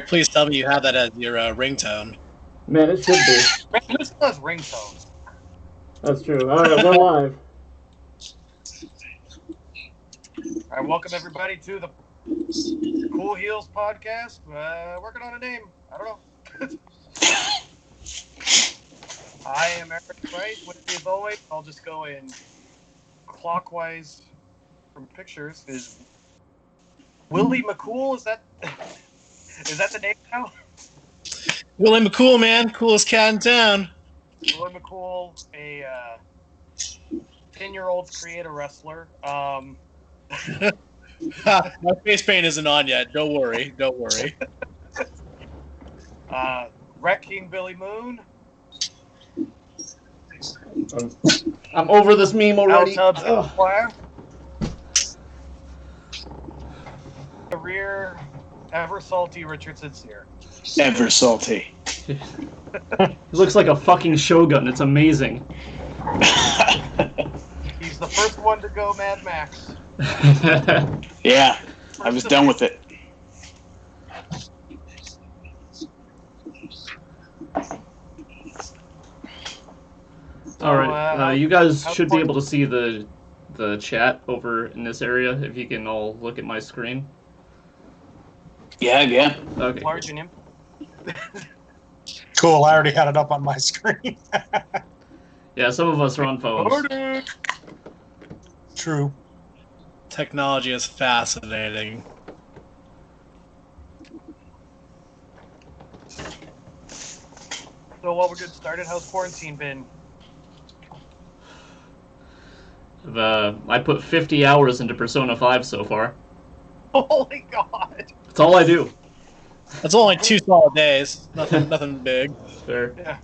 Please tell me you have that as your ringtone. Man, it should be. Who still has ringtones? That's true. All right, we're live. All right, welcome everybody to the Cool Heels podcast. Working on a name. I don't know. I am Eric Wright. With me as always, I'll just go in clockwise from pictures. Is Willie McCool? Is that the name now? Willie McCool, man. Coolest cat in town. Willie McCool, a 10-year-old creative wrestler. My face paint isn't on yet. Don't worry. Wrecking Billy Moon. I'm over this meme already. The rear, ever salty Richard Sincere. Ever salty. He looks like a fucking shogun. It's amazing. He's the first one to go Mad Max. Yeah, I was done with it. All right, you guys should be able to see the chat over in this area if you can all look at my screen. Yeah. Okay. Large and imp. Cool, I already had it up on my screen. Yeah, some of us are on phones. True. Technology is fascinating. So while we're getting started, how's quarantine been? I put 50 hours into Persona 5 so far. Holy God! That's all I do. That's only 2 solid days. Nothing big. Fair.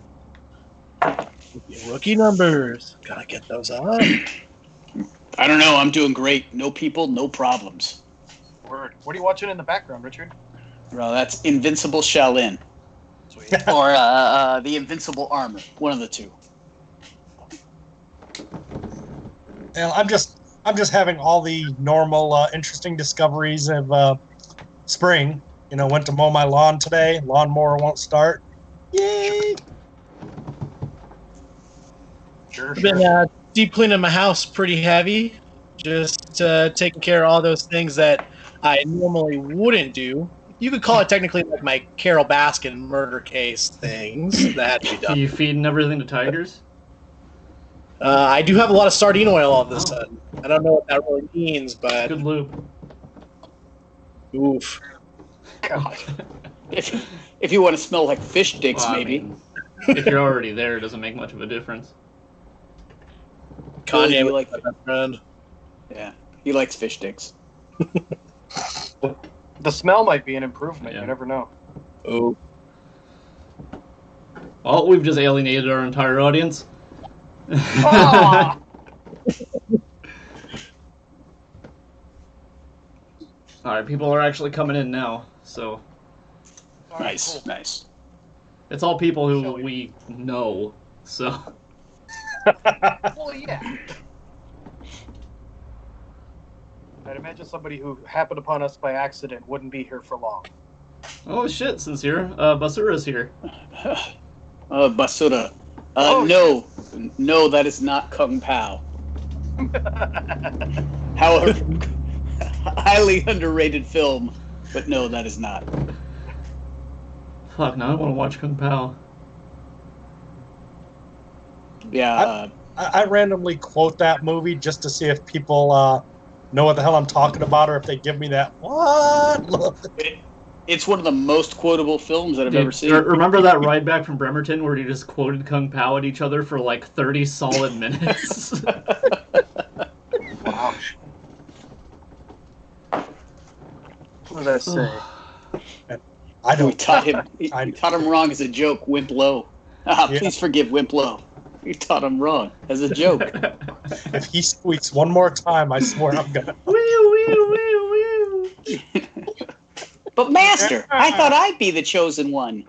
Yeah. Rookie numbers. Gotta get those up. I don't know, I'm doing great. No people, no problems. Word. What are you watching in the background, Richard? Well, that's Invincible Shaolin. Sweet. Or the Invincible Armor. One of the two. And I'm just having all the normal interesting discoveries of spring. You know, went to mow my lawn today. Lawnmower won't start. Yay! Sure. I've been deep cleaning my house pretty heavy. Just taking care of all those things that I normally wouldn't do. You could call it technically like my Carol Baskin murder case things that had to be Are done. you feeding everything to tigers? I do have a lot of sardine oil all of a sudden. I don't know what that really means, but Good lube. oof. God. If you want to smell like fish dicks, Well, I maybe. mean, if you're already there, it doesn't make much of a difference. Kanye you was like my best friend. Yeah, he likes fish dicks. The smell might be an improvement. Yeah. You never know. Oh, Well, we've just alienated our entire audience. Ah! Alright, people are actually coming in now, so All right, Nice, cool. nice. it's all people who Shall we- we know, so... Well, yeah. I'd imagine somebody who happened upon us by accident wouldn't be here for long. Oh shit, Sincere. Basura's here. Basura. No, that is not Kung Pao. However, highly underrated film, but no, that is not. Fuck, now I want to watch Kung Pao. Yeah, I randomly quote that movie just to see if people know what the hell I'm talking about, or if they give me that what look. it's one of the most quotable films that I've ever seen. Remember that ride back from Bremerton where you just quoted Kung Pao at each other for like 30 solid minutes? Wow. What did I say? I We don't. taught him. We taught him wrong as a joke. Wimp Low. Yeah. Please forgive Wimp Low. We taught him wrong as a joke. If he squeaks one more time, I swear I'm gonna. But Master, I thought I'd be the chosen one.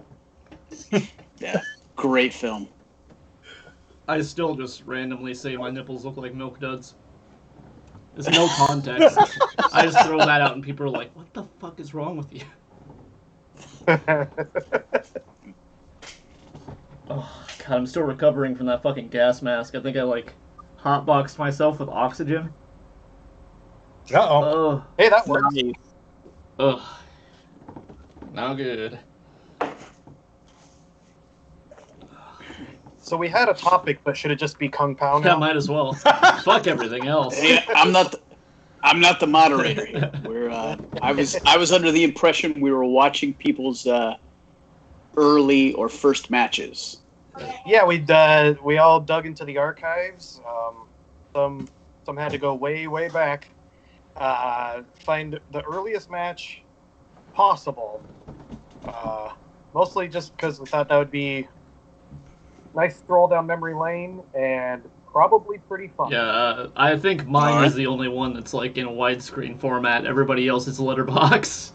Yeah, great film. I still just randomly say my nipples look like milk duds. There's no context. I just throw that out and people are like, what the fuck is wrong with you? Oh, God, I'm still recovering from that fucking gas mask. I think I, like, hotboxed myself with oxygen. Uh-oh. Hey, that works. Ugh. Not good. So we had a topic, but should it just be Kung Pao Yeah, now? might as well. Fuck everything else. Hey, I'm not the moderator here. I was under the impression we were watching people's early or first matches. Yeah, we all dug into the archives. Some had to go way back. Find the earliest match possible. Mostly just because we thought that would be a nice stroll down memory lane and probably pretty fun. Yeah, I think mine is the only one that's like in a widescreen format. Everybody else is letterbox.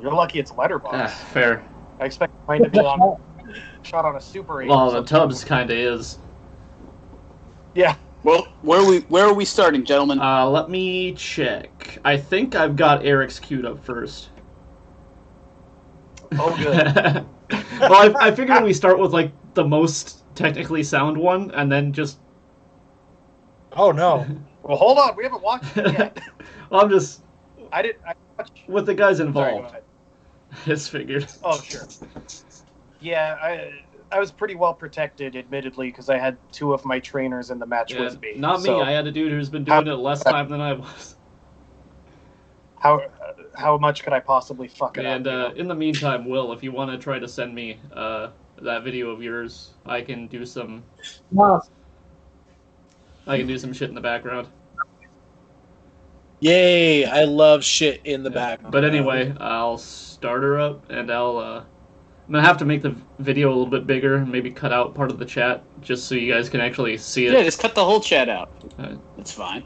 You're lucky it's letterbox. Fair. I expect mine to be shot on a Super 8. Well, the Tubs kind of is. Yeah. Well, where are we starting, gentlemen? Let me check. I think I've got Eric's queued up first. Oh, good. Well, I figured we start with like the most technically sound one, and then just. Oh no. Well, hold on. We haven't watched it yet. Well, I'm just. I watched. With the guys Sorry, involved. go ahead. It's figured. Oh, sure. Yeah, I was pretty well protected, admittedly, because I had two of my trainers in the match Yeah, with me. not me. So I had a dude who's been doing it less time than I was. how much could I possibly fuck it And up? in the meantime, Will, if you want to try to send me that video of yours, I can do some. I can do some shit in the background. Yay! I love shit in the back. But anyway, I'll start her up, and I'm gonna have to make the video a little bit bigger, and maybe cut out part of the chat, just so you guys can actually see it. Yeah, just cut the whole chat out. Uh, That's fine.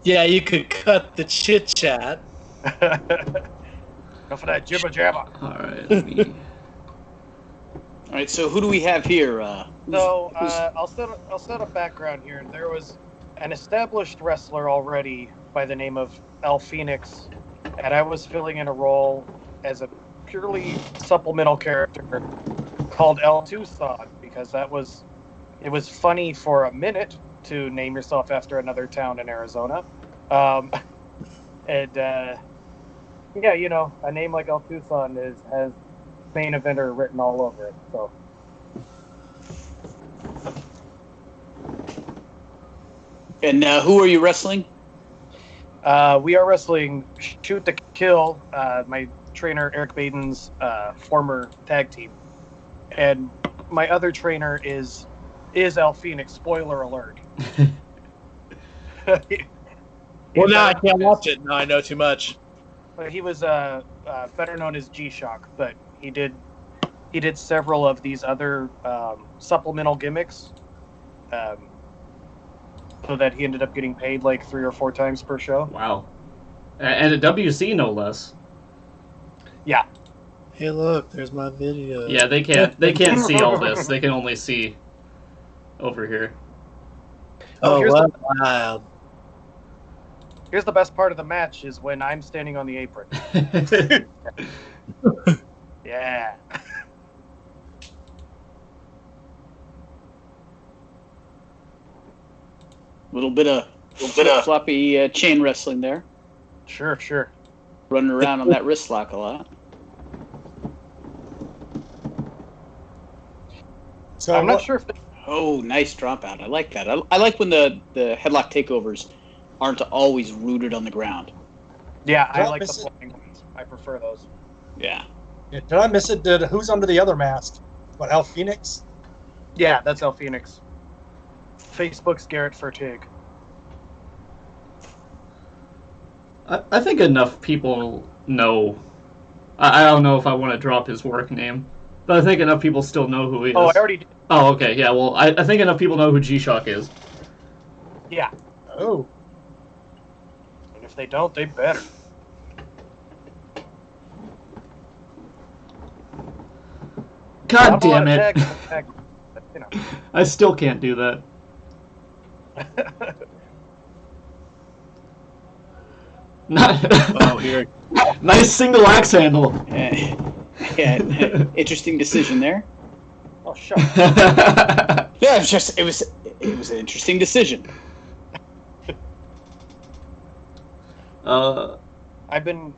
Yeah, you could cut the chit chat. Go for that jibber jabber. Alright, let me... All right, so who do we have here? So I'll set a background here. There was an established wrestler already by the name of El Phoenix, and I was filling in a role as a purely supplemental character called El Tucson because it was funny for a minute to name yourself after another town in Arizona, and yeah, you know, a name like El Tucson has main eventer written all over it. So. And who are you wrestling? We are wrestling Shoot to Kill, my trainer Eric Baden's former tag team, and my other trainer is El Phoenix. Spoiler alert. Well, now I can't watch it. Now I know too much. But he was better known as G-Shock, but he did several of these other supplemental gimmicks. So that he ended up getting paid like 3 or 4 times per show. Wow. And a WC, no less. Yeah. Hey, look, there's my video. Yeah, they can't see all this. They can only see over here. Oh, here's wow. Here's the best part of the match is when I'm standing on the apron. Yeah. Little bit of floppy chain wrestling there. Sure. Running around on that wrist lock a lot. So I'm not sure if Oh, nice dropout. I like that. I like when the headlock takeovers aren't always rooted on the ground. Yeah, I Did I like the miss it? flying ones. I prefer those. Yeah. Did I miss it? Who's under the other mask? What, El Phoenix? Yeah, that's El Phoenix. Facebook's Garrett Fertig. I think enough people know. I don't know if I want to drop his work name, but I think enough people still know who he is. Oh, I already did. Oh, okay, yeah. Well, I think enough people know who G-Shock is. Yeah, Oh. and if they don't, they better. God Not a lot damn of it! tag, but, you know. I still can't do that. Oh, here. Nice single axe handle. Yeah, interesting decision there. Oh, shut up. Yeah, it was an interesting decision. I've been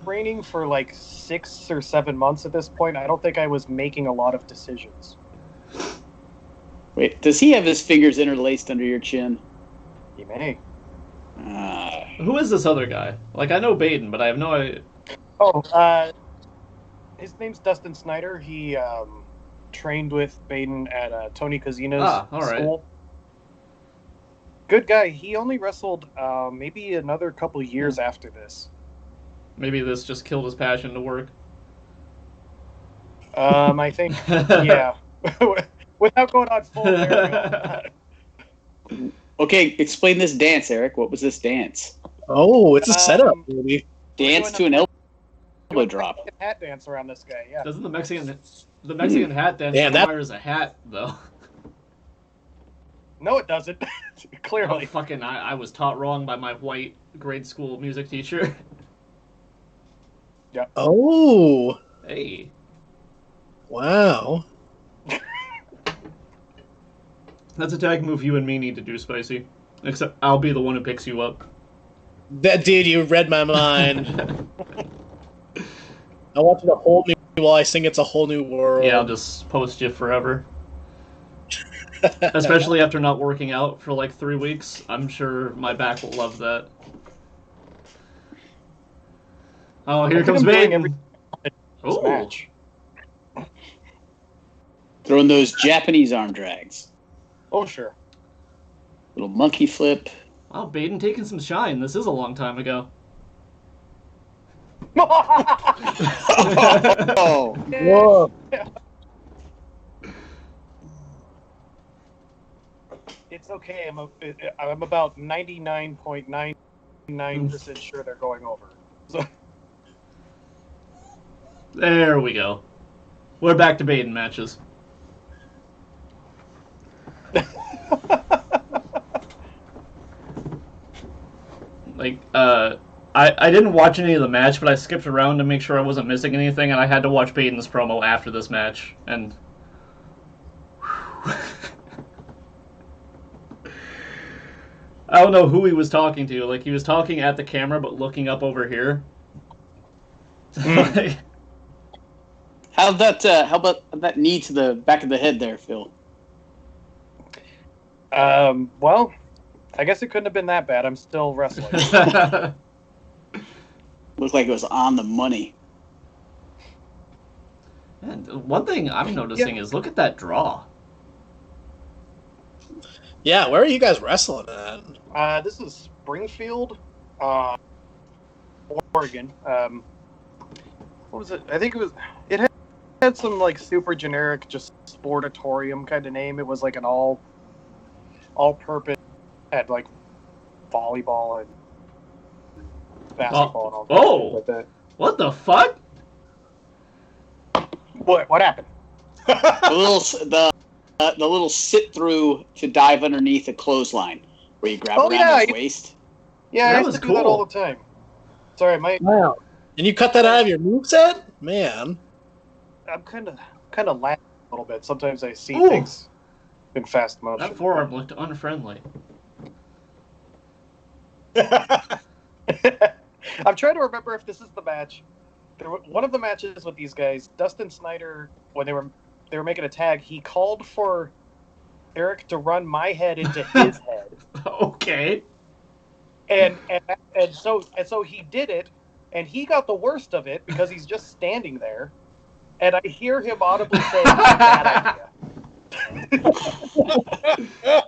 training for like 6 or 7 months at this point. I don't think I was making a lot of decisions. Wait, does he have his fingers interlaced under your chin? He may. Who is this other guy? Like, I know Baden, but I have no idea. Oh, his name's Dustin Snyder. He trained with Baden at Tony Kozina's all right. school. Good guy. He only wrestled maybe another couple years after this. Maybe this just killed his passion to work. I think, yeah. Without going on full there. Okay, explain this dance, Eric. What was this dance? Oh, it's a setup, maybe. Dance to an elbow drop. Hat dance around this guy, yeah. Doesn't the Mexican hat dance Damn, that- requires a hat though? No, it doesn't. Oh, Clearly. fucking! I was taught wrong by my white grade school music teacher. Oh, Hey, wow. that's a tag move you and me need to do, Spicy. Except I'll be the one who picks you up. That dude, you read my mind. I want you to hold me while I sing "It's a Whole New World." Yeah, I'll just post you forever. Especially after not working out for like 3 weeks. I'm sure my back will love that. Oh, here comes Baden. Oh, Match. Throwing those Japanese arm drags. Oh, sure. Little monkey flip. wow, Baden taking some shine. This is a long time ago. Oh, Whoa. It's okay. I'm about 99.99% sure they're going over. So, There we go. We're back to Baden matches. Like, I didn't watch any of the match, but I skipped around to make sure I wasn't missing anything, and I had to watch Baden's promo after this match, and... I don't know who he was talking to. Like, he was talking at the camera, but looking up over here. Like, how about that knee to the back of the head there, Phil? well, I guess it couldn't have been that bad. I'm still wrestling. Looked like it was on the money. And one thing I'm noticing is look at that draw. Yeah, where are you guys wrestling at? This is Springfield, Oregon. What was it? I think it had some like super generic, just sportatorium kind of name. It was like an all-purpose, had like volleyball and basketball and all that. Oh. Like that. What the fuck? What happened? The little sit through to dive underneath a clothesline where you grab around his waist. Yeah, That I was used to do that cool. all the time. Sorry, Wow. And you cut that out of your moveset? Man. I'm kind of laughing a little bit. Sometimes I see Ooh. things in fast motion. That forearm looked unfriendly. I'm trying to remember if this is the match. One of the matches with these guys, Dustin Snyder, when they were making a tag, he called for Eric to run my head into his head, Okay. and so he did it, and he got the worst of it because he's just standing there, and I hear him audibly saying, "Bad idea."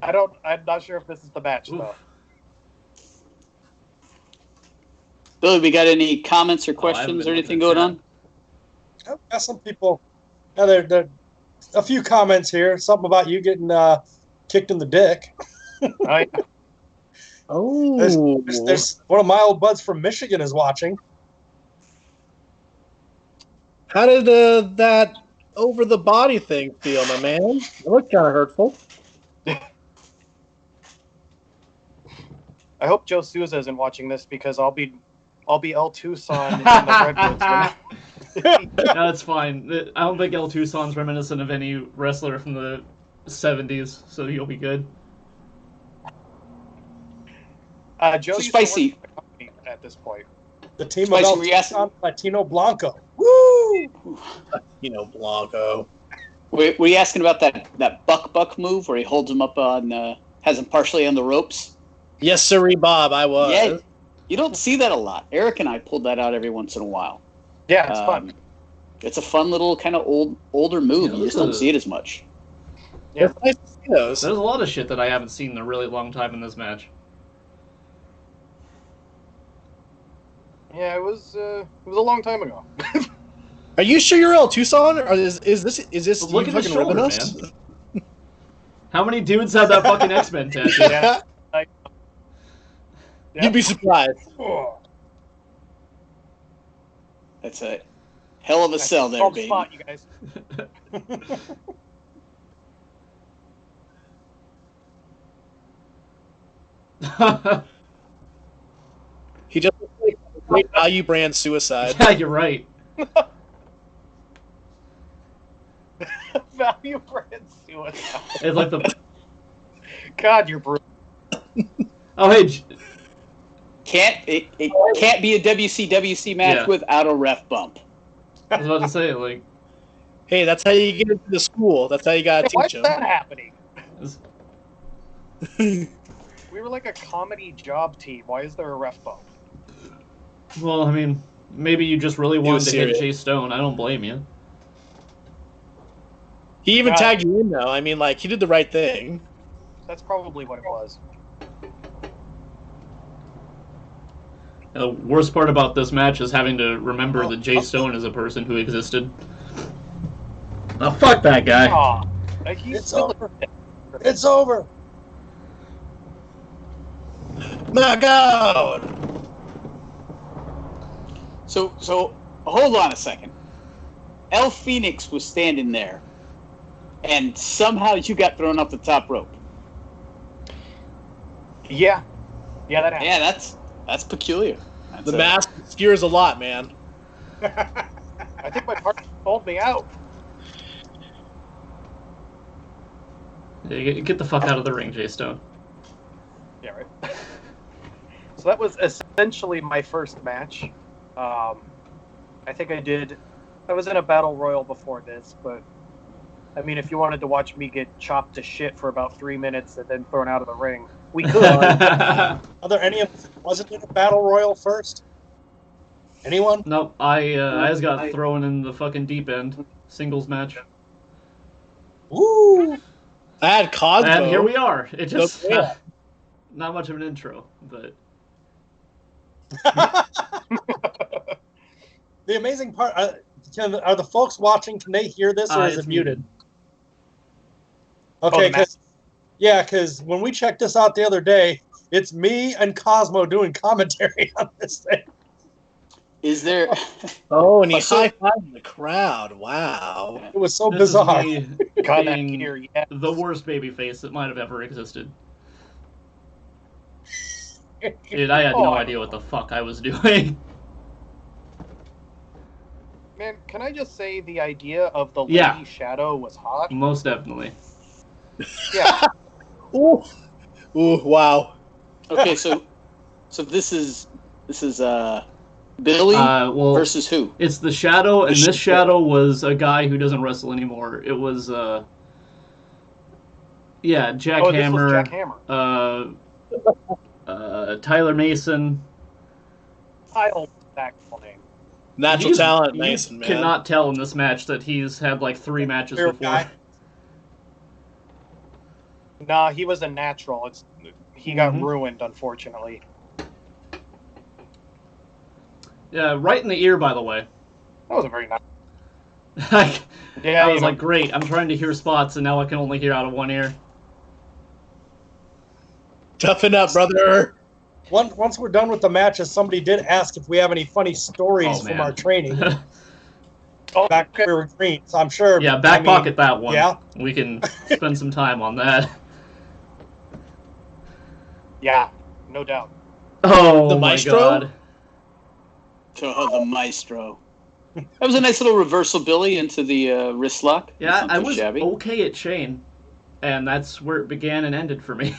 I'm not sure if this is the match though. Oof. Billy, we got any comments or I haven't questions been or anything looking going at on? Got some people. Yeah, they're a few comments here. Something about you getting kicked in the dick. Oh, There's one of my old buds from Michigan is watching. how did that over the body thing feel, my man? It looked kind of hurtful. I hope Joe Souza isn't watching this because I'll be El Tucson in the Redwoods. No, it's fine. I don't think El Tucson's reminiscent of any wrestler from the 70s, so you'll be good. Joe So used to work Spicy. for the company at this point. The team Spicy, of were you asking- El Latino Blanco. Woo! Blanco. Were you asking about that buck move where he holds him up on, has him partially on the ropes? Yes, sirree, Bob. I was. Yeah, you don't see that a lot. Eric and I pulled that out every once in a while. Yeah, it's fun. It's a fun little kind of older move. Yeah, You just don't see it as much. Yeah. It's nice to see those. There's a lot of shit that I haven't seen in a really long time in this match. Yeah, it was a long time ago. Are you sure you're El Tucson, or is this Look you at his fucking shoulder, ribbing us? man. How many dudes have that fucking X-Men tattoo? Yeah. You'd be surprised. That's a hell of a sell there, Called baby. spot, you guys. He just looks like a great value brand suicide. Yeah, you're right. Value brand suicide. It's like the God, you're brutal. oh hey, It can't be a WCWC match Yeah. without a ref bump. I was about to say like Hey, that's how you get into the school. That's how you gotta Why teach is them. that happening? it's- We were like a comedy job team. Why is there a ref bump? well, I mean, maybe you just really wanted was to hit serious. Jay Stone. I don't blame you. He even God. tagged you in, though. I mean, like, he did the right thing. That's probably what it was. The worst part about this match is having to remember that Jay Stone is a person who existed. Oh, fuck that guy. Aw, like he's It's still over. It's over. My God! So hold on a second. El Phoenix was standing there, and somehow you got thrown off the top rope. Yeah, that happened. Yeah, that's peculiar. That's The mask obscures a lot, man. I think my partner pulled me out. Yeah, get the fuck out of the ring, Jay Stone. Yeah, right. So that was essentially my first match. I think I was in a battle royal before this, but I mean, if you wanted to watch me get chopped to shit for about 3 minutes and then thrown out of the ring, we could. Are there any of wasn't it a battle royal first? Anyone? Nope, I just got thrown in the fucking deep end. Singles match. Woo! I had Cosmo. And here we are. It just Okay. not much of an intro, but The amazing part are the folks watching? Can they hear this, or is it's it muted? Oh, Okay, the because when we checked this out the other day, it's me and Cosmo doing commentary on this thing. Is there? Oh, and he So- high-fived the crowd. Wow. It was so this bizarre. is me God, that being Peter, yeah. the worst babyface that might have ever existed. Dude, I had no Oh. idea what the fuck I was doing. Man, can I just say the idea of the Lady Yeah. Shadow was hot? Most definitely. Yeah. Ooh. Ooh, wow. Okay, so this is Billy Well, versus who? it's the Shadow, and this Shadow was a guy who doesn't wrestle anymore. It was, Jack Oh, this Hammer, was Jack Hammer. Tyler Mason. I'll back full name. Natural You- talent, you Mason, man. cannot tell in this match that he's had like 3 matches Fair before. guy. Nah, he was a natural. He got Mhm. ruined, unfortunately. Yeah, right in the ear, by the way. That wasn't very nice. I Yeah, was like, great, I'm trying to hear spots, and now I can only hear out of one ear. Toughen up, brother. Once we're done with the matches, somebody did ask if we have any funny stories Oh, from man. our training oh, back when we were green. So I'm sure. Yeah, back I mean, pocket that one. Yeah. We can spend some time on that. yeah, no doubt. Oh, The my maestro? God. Oh, the maestro. That was a nice little reversal, Billy, into the wrist lock. Yeah, That's not I too was shabby. okay at chain, and that's where it began and ended for me.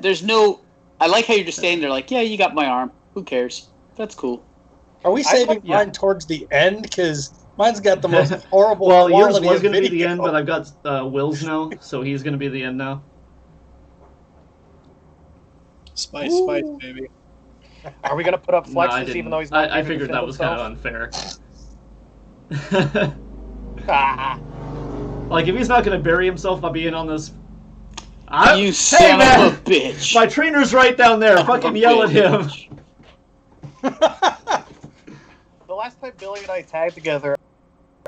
There's no. I like how you're just standing there, like, yeah, you got my arm. Who cares? That's cool. Are we saving Yeah. mine towards the end? Because mine's got the most horrible Well, yours quality was of going to be video. the end, but I've got Will's now, so he's going to be the end now. Spice, baby. Are we gonna put up No, I flexes didn't. even though he's not? I even figured film that was kind himself? of unfair. Ah, Like, if he's not going to bury himself by being on this... You son man! of a bitch. My trainer's right down there. Son of Fucking a yell at him. bitch. the last time Billy and I tagged together,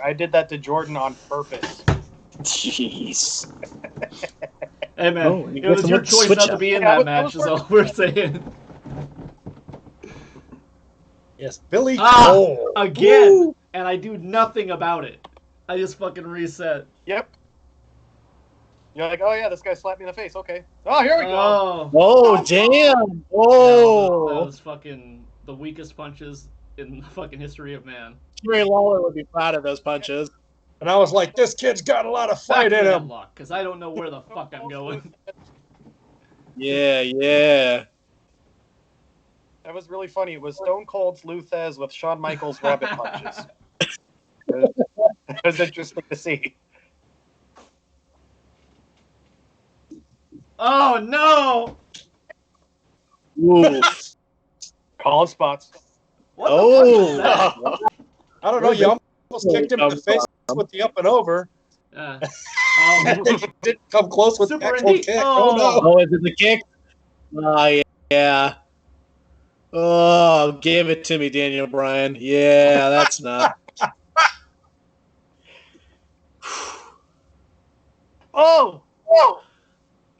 I did that to Jordan on purpose. Jeez. Hey, man, Oh, you it got was some your good choice switch not to up. be in Yeah, that that match, was is all we're saying. Yes, Billy. Ah, Cole. again, Woo! and I do nothing about it. I just fucking reset. Yep. You're like, oh yeah, this guy slapped me in the face. Okay. Oh, here we go. Oh, Oh, damn. that Oh. was fucking the weakest punches in the fucking history of man. Ray Lawler would be proud of those punches. And I was like, this kid's got a lot of fight in him. Because I don't know where the fuck I'm going. Yeah, yeah. That was really funny. It was Stone Cold's Lou Thez with Shawn Michaels' rabbit punches. It was interesting to see. Oh, no! Ooh. Calling spots. What the fuck Oh. was that? I don't know. You almost kicked him in the face with the up and over. Oh. It didn't come close with the Super actual indie. kick. Oh. Oh no. Oh, is it the kick? Oh, yeah. Oh, give it to me, Daniel Bryan. Yeah, that's not. Oh! Oh!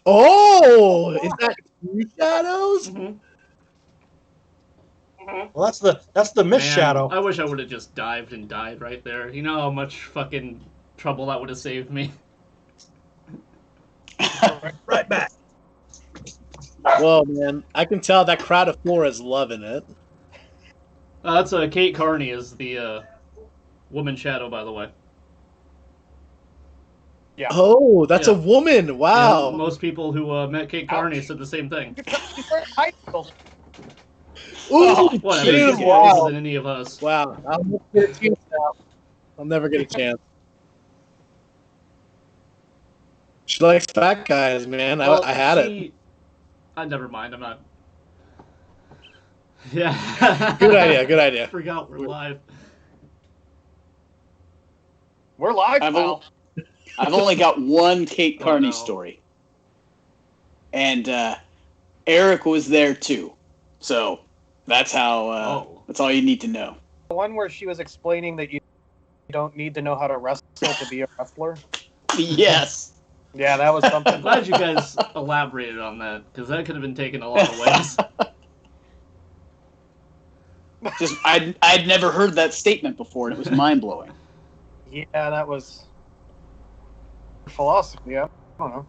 Oh, is that two shadows? Mhm. Well, that's the miss Man, shadow. I wish I would have just dived and died right there. You know how much fucking trouble that would have saved me. Right back. Whoa, man. I can tell that crowd of four is loving it. That's Kate Carney is the woman shadow, by the way. Yeah. Oh, that's Yeah. a woman. Wow. And most people who met Kate Carney said the same thing. High school. Ooh, Whatever, dude, she's more older wow. than any of us. Wow. I'll never get a chance now. I'll never get a chance. She likes fat guys, man. Well, I had it. Never mind, I'm not. Yeah. Good idea, good idea. Forgot we're live. We're live, I've, pal. I've only got one Kate Oh, Carney no. story. And Eric was there too. So that's how that's all you need to know. The one where she was explaining that you don't need to know how to wrestle to be a wrestler. Yes. Yeah, that was I'm something. glad you guys elaborated on that, because that could have been taken a lot of ways. Just I'd never heard that statement before, and it was mind blowing. Yeah, that was philosophy. Yeah, I don't know.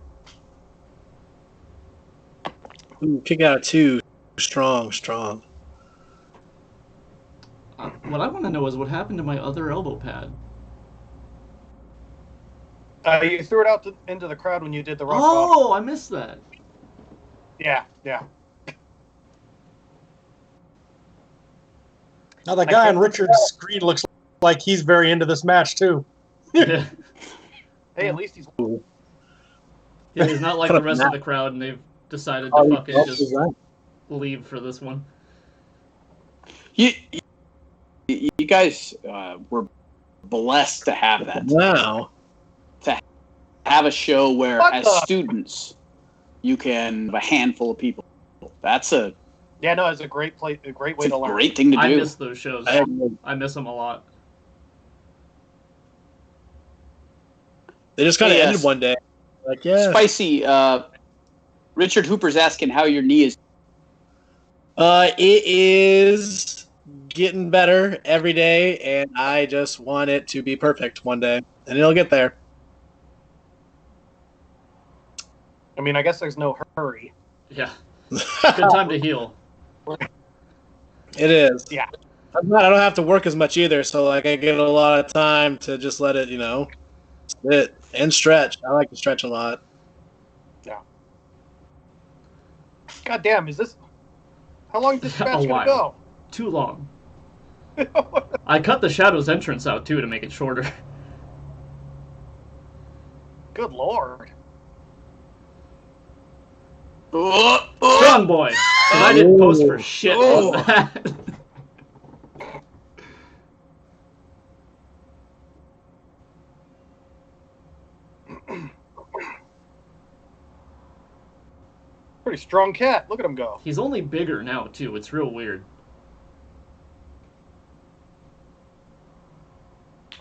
Ooh, kick out of two. Strong, strong. What I want to know is what happened to my other elbow pad. You threw it out into the crowd when you did the rock Oh, I missed that. bottom. Yeah, yeah. Now the guy on Richard's screen looks like he's very into this match too. Yeah. Hey, at least he's. Yeah, he's not like the rest of the crowd, and they've decided to fucking just leave for this one. You guys were blessed to have that. Wow. Have a show where, What as the- students, you can have a handful of people. That's a Yeah, no, it's a great way It's to a learn. great thing to I do. miss those shows. I miss them a lot. They just kind of Yes. ended one day. Like, yeah. Spicy. Richard Hooper's asking how your knee is. It is getting better every day, and I just want it to be perfect one day, and it'll get there. I mean, I guess there's no hurry. Yeah. Good time to heal. It is. Yeah. I'm glad I don't have to work as much either, so like I get a lot of time to just let it, sit and stretch. I like to stretch a lot. God damn, is this? How long is this match A gonna go? while. Too long. I cut the Shadow's entrance out, too, to make it shorter. Good lord. Strong boy! 'Cause I didn't post for shit on that. Pretty strong cat. Look at him go. He's only bigger now, too. It's real weird.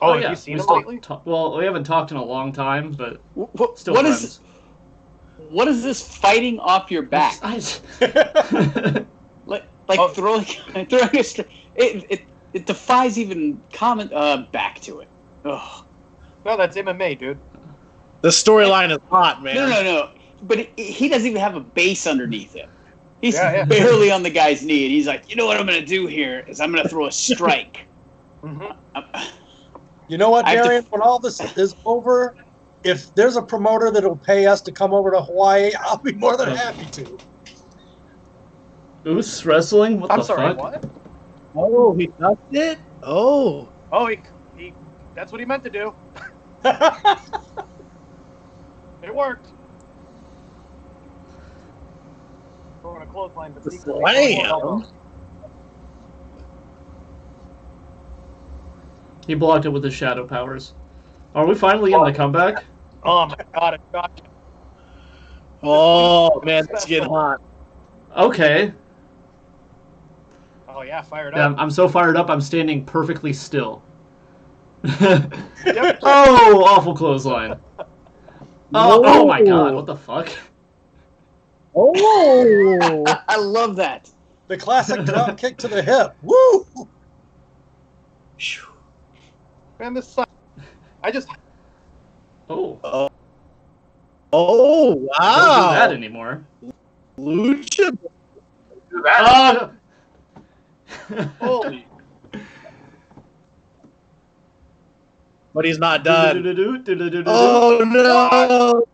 Oh, have you seen we him still lately? well, we haven't talked in a long time, but still What friends. what is this fighting off your back? Like Oh. throwing a it defies even comment back to it. Ugh. No, that's MMA, dude. The storyline is hot, man. No. But he doesn't even have a base underneath him. He's Yeah. barely on the guy's knee, and he's like, you know what I'm going to do here is I'm going to throw a strike. Mm-hmm. You know what, I have to- Darian? When all this is over, if there's a promoter that'll pay us to come over to Hawaii, I'll be more than happy to. Oos wrestling? What I'm the sorry, fuck? what? Oh, he touched it? Oh. Oh, he that's what he meant to do. It worked. Throwing a clothesline, but secretly Slam. He blocked it with his shadow powers. Are we finally in the comeback? Oh my god, it got you. Oh, man, it's getting hot. Okay. Oh yeah, fired Yeah, up. I'm so fired up, I'm standing perfectly still. Yep. Oh, awful clothesline. Oh my god, what the fuck? Oh. I love that. The classic drop kick to the hip. Woo! Man, this sucks. I just Oh, Oh, don't do wow. that anymore. Lucha. Oh! holy. But he's not done. Oh, Oh,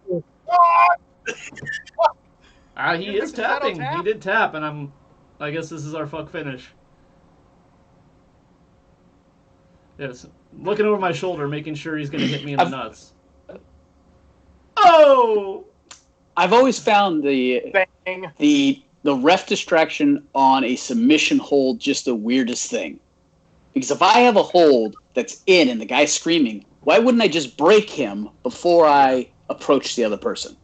no. he You is think the shadow tapping. He tap? did tap, and I guess this is our fuck finish. Yes, looking over my shoulder, making sure he's gonna hit me in the nuts. Oh! I've always found the Bang. ref distraction on a submission hold just the weirdest thing. Because if I have a hold that's in and the guy's screaming, why wouldn't I just break him before I approach the other person?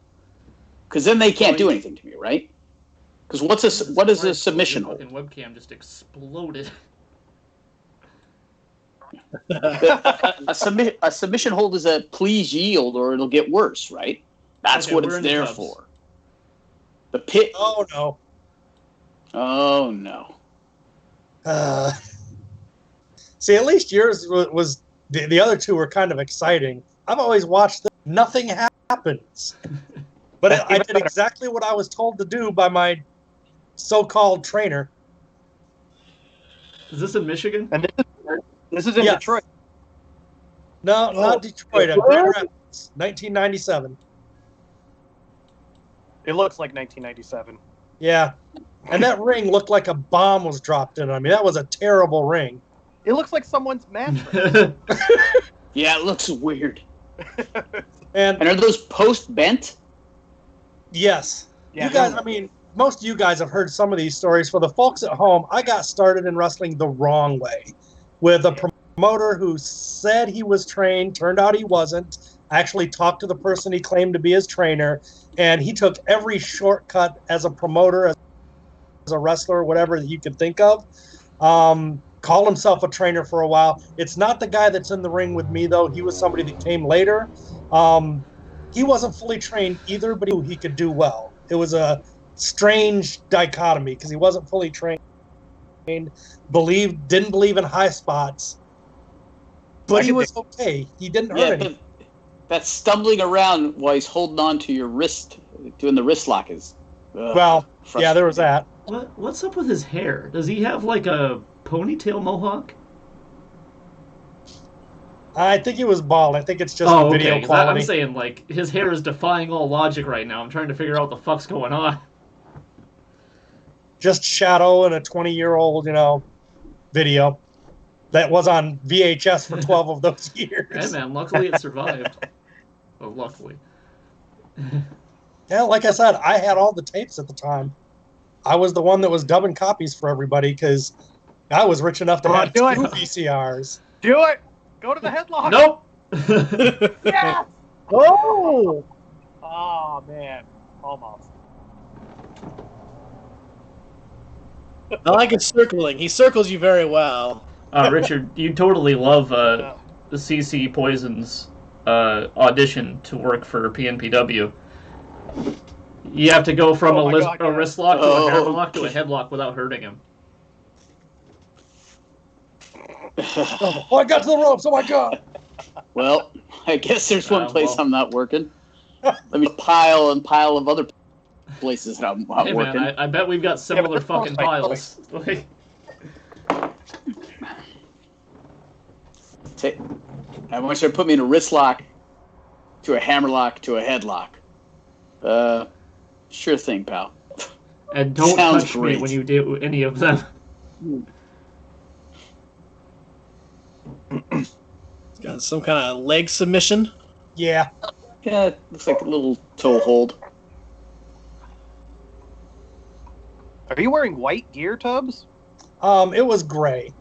Because then they can't do anything to me, right? Because what is a submission Your hold? fucking webcam just exploded. A submission hold is a please yield or it'll get worse, right? That's Okay, what we're it's in the there Cubs. for. The pit. Oh, no. Oh no. See, at least yours was the other two were kind of exciting. I've always watched them. Nothing happens. But I did exactly what I was told to do by my so-called trainer. Is this in Michigan? And this is in Yes. Detroit. No, not Detroit. Grand Rapids, 1997. It looks like 1997. Yeah. And that ring looked like a bomb was dropped in. I mean, that was a terrible ring. It looks like someone's mattress. Yeah, it looks weird. And And are those posts bent? yes, Yeah, you guys, I mean, most of you guys have heard some of these stories. For the folks at home, I got started in wrestling the wrong way with a promoter who said he was trained, turned out he wasn't. I actually talked to the person he claimed to be his trainer, and he took every shortcut as a promoter, as a wrestler, whatever that you could think of. Called himself a trainer for a while. It's not the guy that's in the ring with me, though. He was somebody that came later. He wasn't fully trained either, but he could do well. It was a strange dichotomy because he wasn't fully trained, didn't believe in high spots, but he was okay. He didn't hurt anything. That stumbling around while he's holding on to your wrist, doing the wrist lock is. Well, yeah, there was that. What's up with his hair? Does he have like a ponytail mohawk? I think he was bald. I think it's just video okay. quality. I'm saying, like, his hair is defying all logic right now. I'm trying to figure out what the fuck's going on. Just shadow in a 20-year-old, video that was on VHS for 12 of those years. Hey, man, luckily it survived. Well, luckily. Yeah, like I said, I had all the tapes at the time. I was the one that was dubbing copies for everybody because I was rich enough to have 2 VCRs. Do it! Go to the headlock! Nope! Yeah! Oh! Oh, man. Almost. I like his circling. He circles you very well. Richard, you totally love the CC Poison's audition to work for PNPW. You have to go from a wrist lock to a hammer lock to a headlock without hurting him. Oh, I got to the ropes. Oh, my God. Well, I guess there's one place I'm not working. Let me pile of other places that I'm not working. Man, I bet we've got similar fucking piles. I want you to put me in a wrist lock, to a hammer lock, to a headlock. Sure thing, pal. And don't Sounds touch great. me when you do any of them. He's got some kind of leg submission. Yeah. Yeah, it looks like a little toe hold. Are you wearing white gear, Tubbs? It was gray.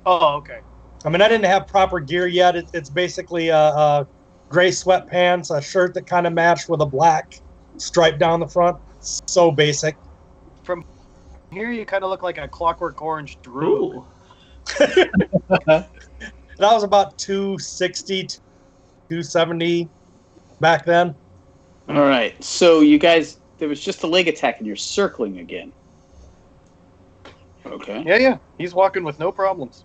Oh, okay. I mean, I didn't have proper gear yet. It's basically a gray sweatpants, a shirt that kind of matched with a black stripe down the front. So basic. From here, you kind of look like a Clockwork Orange Drew. Ooh. And I was about 260, 270 back then. All right, so you guys, there was just a leg attack and you're circling again. Okay. Yeah. He's walking with no problems.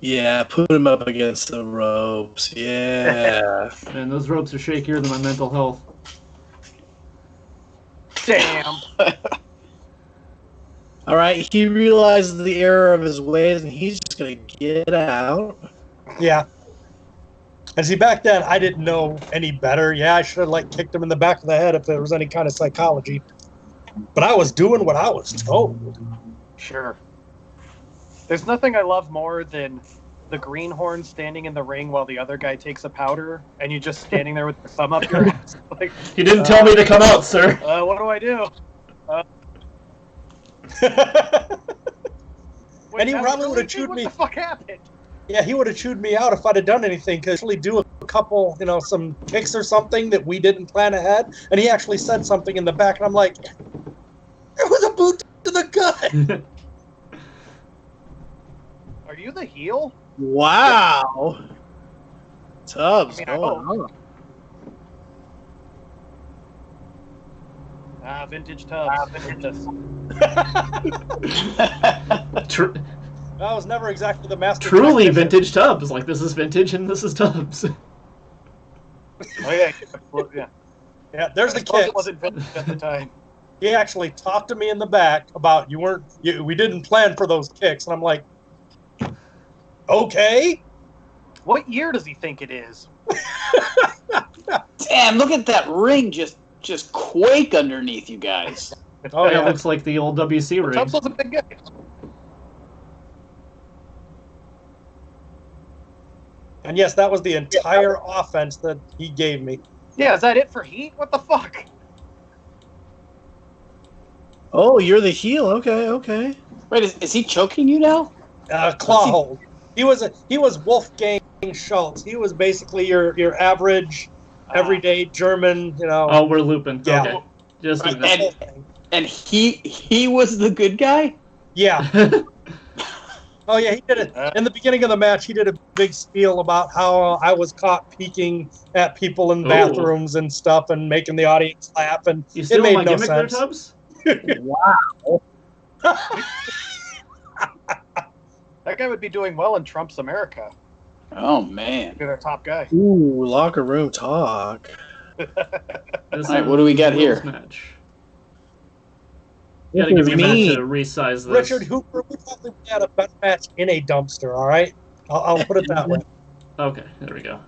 Yeah, put him up against the ropes. Yeah. Man, those ropes are shakier than my mental health. Damn. All right, he realizes the error of his ways, and he's just going to get out. Yeah. And see, back then, I didn't know any better. Yeah, I should have, kicked him in the back of the head if there was any kind of psychology. But I was doing what I was told. Sure. There's nothing I love more than the greenhorn standing in the ring while the other guy takes a powder, and you just standing there with your thumb up your ass. Like, You didn't tell me to come out, sir. what do I do? And he probably would have chewed me. What the fuck happened? Yeah, he would have chewed me out if I'd have done anything. Because actually do a couple, some kicks or something that we didn't plan ahead. And he actually said something in the back, and I'm like, it was a boot to the gut. Are you the heel? Wow. Tubbs I going on. Vintage Tubbs. I was never exactly the master. Truly technician. vintage Tubbs. Like, this is vintage and this is Tubbs. Oh yeah. Well, yeah. Yeah, there's I the suppose kick. it wasn't vintage at the time. He actually talked to me in the back about we didn't plan for those kicks, and I'm like, okay. What year does he think it is? Damn, look at that ring just quake underneath you guys. Oh That yeah. looks like the old WC ring. Tubbs was a big guy. And yes, that was the entire offense that he gave me. Yeah, is that it for Heat? What the fuck? Oh, you're the heel. Okay. Wait, is he choking you now? Claw hold. He was Wolfgang Schultz. He was basically your average everyday German, Oh, we're looping. Yeah. Okay. Just do And- that. And he was the good guy? Yeah. Oh yeah, he did it in the beginning of the match. He did a big spiel about how I was caught peeking at people in Ooh. bathrooms and stuff, and making the audience laugh, and You it still made my no gimmick there, sense. Tubbs? Wow. That guy would be doing well in Trump's America. Oh man. Be their top guy. Ooh, locker room talk. This All right, what do we got Will's here? Match. You gotta give me a minute to resize this. Richard Hooper, we probably had a better match in a dumpster. All right, I'll put it that way. Okay, there we go.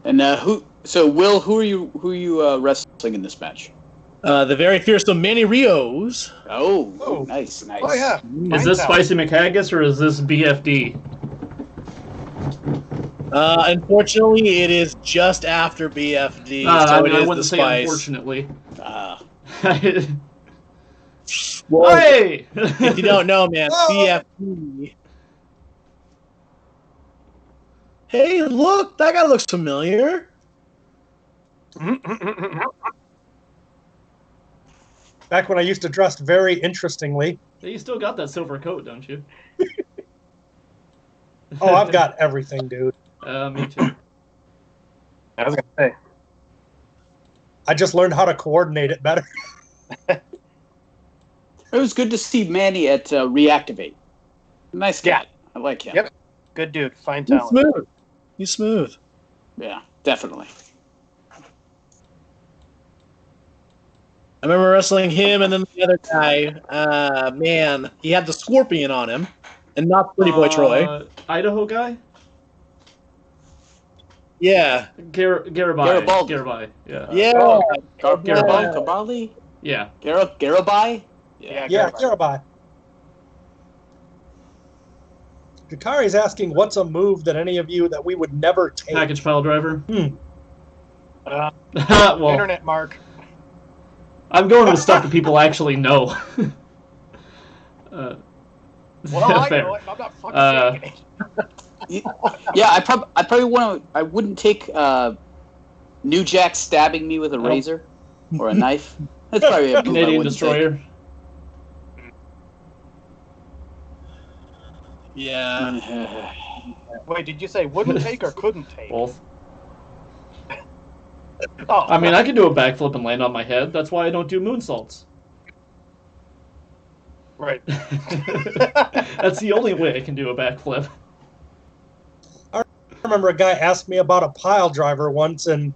And Will, who are you wrestling in this match? The very fearsome Manny Rios. Oh, nice. Oh yeah. Is this Spicy McHaggis or is this BFD? Unfortunately, it is just after BFD, so I it mean, I is the wouldn't say Spice. unfortunately. Well, Hey! if you don't know, man, Oh. BFD. Hey, look, that guy looks familiar. Back when I used to dress very interestingly. You still got that silver coat, don't you? Oh, I've got everything, dude. Me too. I was gonna say. I just learned how to coordinate it better. It was good to see Manny at Reactivate. Nice guy. Yeah. I like him. Yep. Good dude. Fine He's talent. smooth. He's smooth. Yeah, definitely. I remember wrestling him and then the other guy. Man, he had the scorpion on him, and not Pretty Boy Troy. Idaho guy? Yeah, Garibaldi. Garibaldi. Yeah. yeah. Oh, Garibaldi? Yeah. Garibaldi? Yeah. Yeah, Garibaldi. Garibaldi. Jakari's asking, what's a move that any of you that we would never take? Package pile driver. Well, Internet mark. I'm going with stuff that people actually know. Well, I fair. know it. I'm not fucking taking it. Yeah, I probably I wouldn't take New Jack stabbing me with a razor or a knife. That's probably a move I Canadian wouldn't Destroyer. Yeah. take. Wait, did you say wouldn't take or couldn't take? Both. Oh, I mean, I can do a backflip and land on my head. That's why I don't do moonsaults. right. That's the only way I can do a backflip. I remember a guy asked me about a pile driver once, and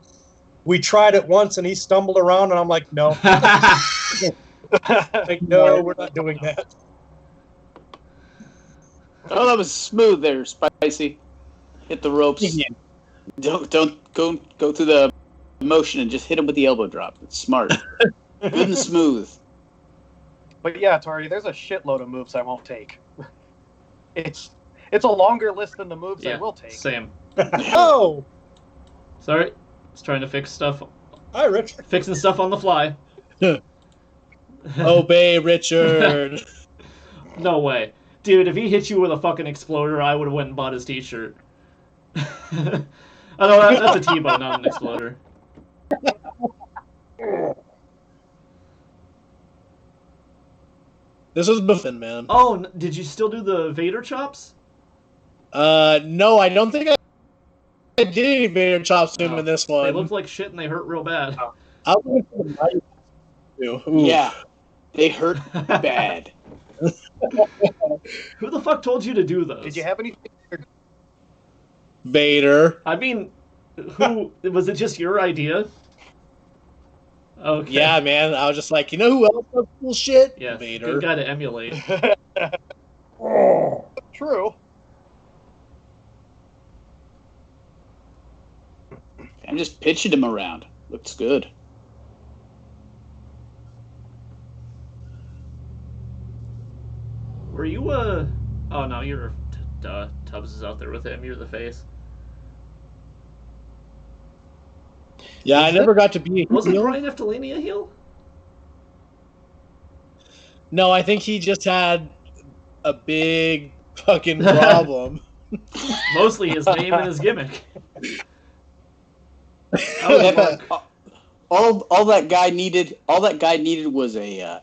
we tried it once, and he stumbled around, and I'm like, no. Like, no, we're not doing that. Oh, that was smooth there, Spicy. Hit the ropes. Don't go through the motion and just hit him with the elbow drop. It's smart. Good and smooth. But yeah, Tori, there's a shitload of moves I won't take. It's a longer list than the moves I will take. Same. Oh! Sorry. Just trying to fix stuff. Hi, Richard. Fixing stuff on the fly. Obey Richard. No way. Dude, if he hit you with a fucking exploder, I would have went and bought his t-shirt. Oh, no, that's a T-bone, not an exploder. This was Buffin, man. Oh, did you still do the Vader chops? No, I don't think I did any Vader chops to him in this one. They looked like shit and they hurt real bad. I was looking for the mighty too. Ooh. Yeah, they hurt bad. Who the fuck told you to do those? Did you have anything? Vader. I mean, who was it? Just your idea? Okay. Yeah, man. I was just like, you know who else does cool shit? Yeah. Vader. Good guy to emulate. True. I'm just pitching him around. Looks good. Were you Oh no, you're. Tubbs is out there with him. You're the face. Yeah, I never got to be a Wasn't heel. Brian Eftelini a heel? No, I think he just had a big fucking problem. Mostly his name and his gimmick. That was Mark. All that guy needed was a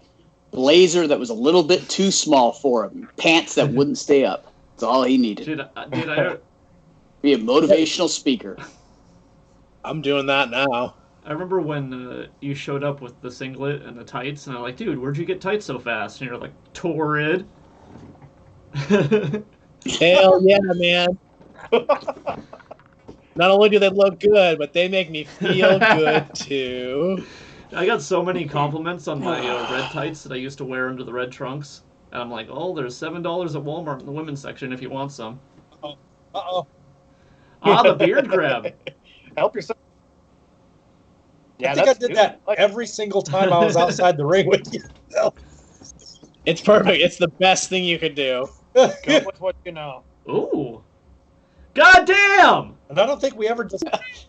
blazer that was a little bit too small for him, pants that wouldn't stay up. That's all he needed. Dude, I Be a motivational speaker. I'm doing that now. I remember when you showed up with the singlet and the tights, and I'm like, dude, where'd you get tights so fast? And you're like, Torrid. Hell yeah, man. Not only do they look good, but they make me feel good too. I got so many compliments on my red tights that I used to wear under the red trunks. And I'm like, oh, there's $7 at Walmart in the women's section if you want some. Uh-oh. Ah, the beard grab. Help yourself. I think I did that every single time I was outside the ring with you. It's perfect. It's the best thing you could do. Go with what you know. Ooh. God damn! And I don't think we ever discussed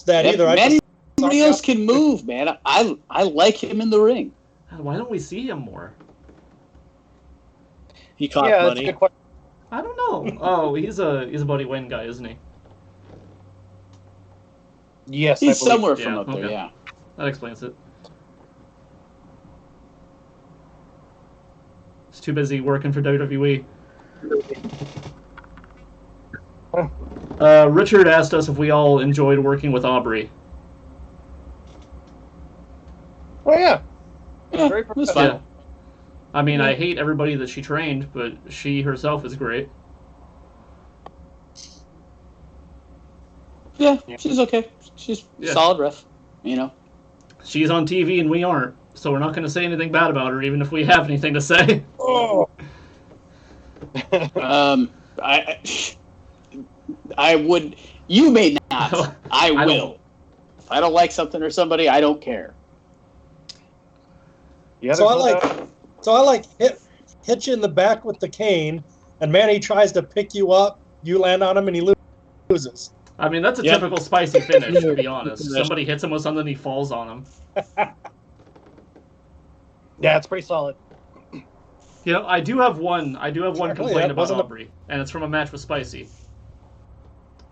that either. Somebody else can move, man. I like him in the ring. Why don't we see him more? He caught That's a money. good question. I don't know. Oh, he's a Buddy Wayne guy, isn't he? Yes, He's I believe. somewhere from Yeah, up there, okay. yeah. That explains it. He's too busy working for WWE. Richard asked us if we all enjoyed working with Aubrey. Oh yeah. Yeah, Very it was professional. fun. I mean, I hate everybody that she trained, but she herself is great. Yeah, she's okay. She's Yeah. solid ref, you know. She's on TV and we aren't, so we're not going to say anything bad about her, even if we have anything to say. Oh. I would. You may not. I I will. don't- If I don't like something or somebody, I don't care. Yeah, So I there's no like doubt. hit you in the back with the cane, and Manny tries to pick you up. You land on him, and he loses. I mean, that's a Yep. typical spicy finish, to be honest. Somebody hits him with something, he falls on him. Yeah, it's pretty solid. You know, I do have one Exactly, complaint that about wasn't a- Aubrey, and it's from a match with Spicy.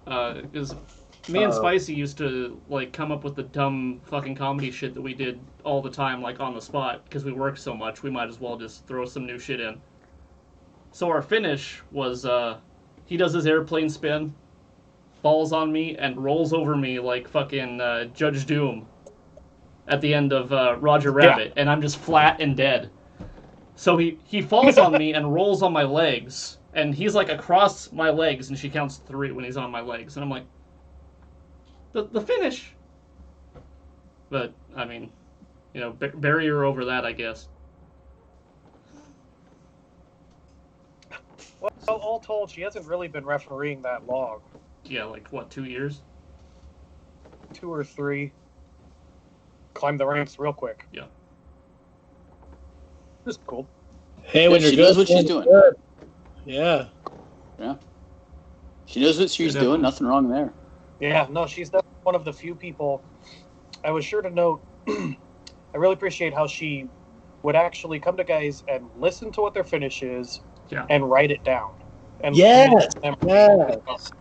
Because me and Spicy used to like come up with the dumb fucking comedy shit that we did all the time, like on the spot, because we worked so much. We might as well just throw some new shit in. So our finish was he does his airplane spin, falls on me, and rolls over me like fucking Judge Doom at the end of Roger Rabbit, and I'm just flat and dead. So he falls on me and rolls on my legs, and he's like across my legs, and she counts 3 when he's on my legs, and I'm like, the finish. But I mean, you know, barrier over that, I guess. Well, all told, she hasn't really been refereeing that long. Yeah, like what, 2 years? 2 or 3. Climbed the ranks real quick. Yeah. This is cool. Hey, when Yeah, you're she good, knows what she's you're doing. good. Yeah. She knows what she's Yeah. doing. Nothing wrong there. Yeah, no, she's definitely one of the few people. I was sure to note, I really appreciate how she would actually come to guys and listen to what their finish is Yeah. and write it down. And Yes, yes.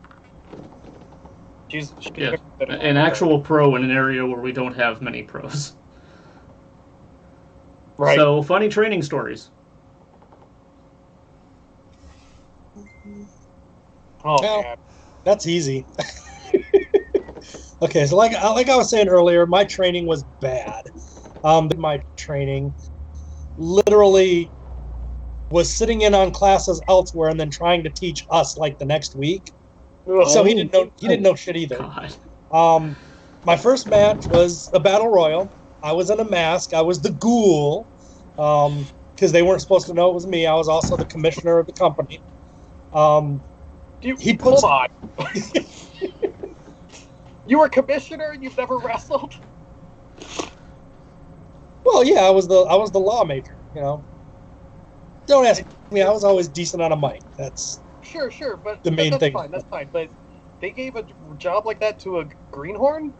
She's Yeah. very good at An that. actual pro in an area where we don't have many pros. Right. So, funny training stories. Oh, Well, man. That's easy. Okay, so like I was saying earlier, my training was bad. My training literally was sitting in on classes elsewhere and then trying to teach us like the next week. So he didn't know shit either. God. My first match was a battle royal. I was in a mask. I was the ghoul, because they weren't supposed to know it was me. I was also the commissioner of the company. He puts- Hold on. You were commissioner and you've never wrestled? Well, yeah, I was the lawmaker. You know, don't ask me. I was always decent on a mic. That's Sure, but The main that's thing. fine. That's fine. But they gave a job like that to a greenhorn?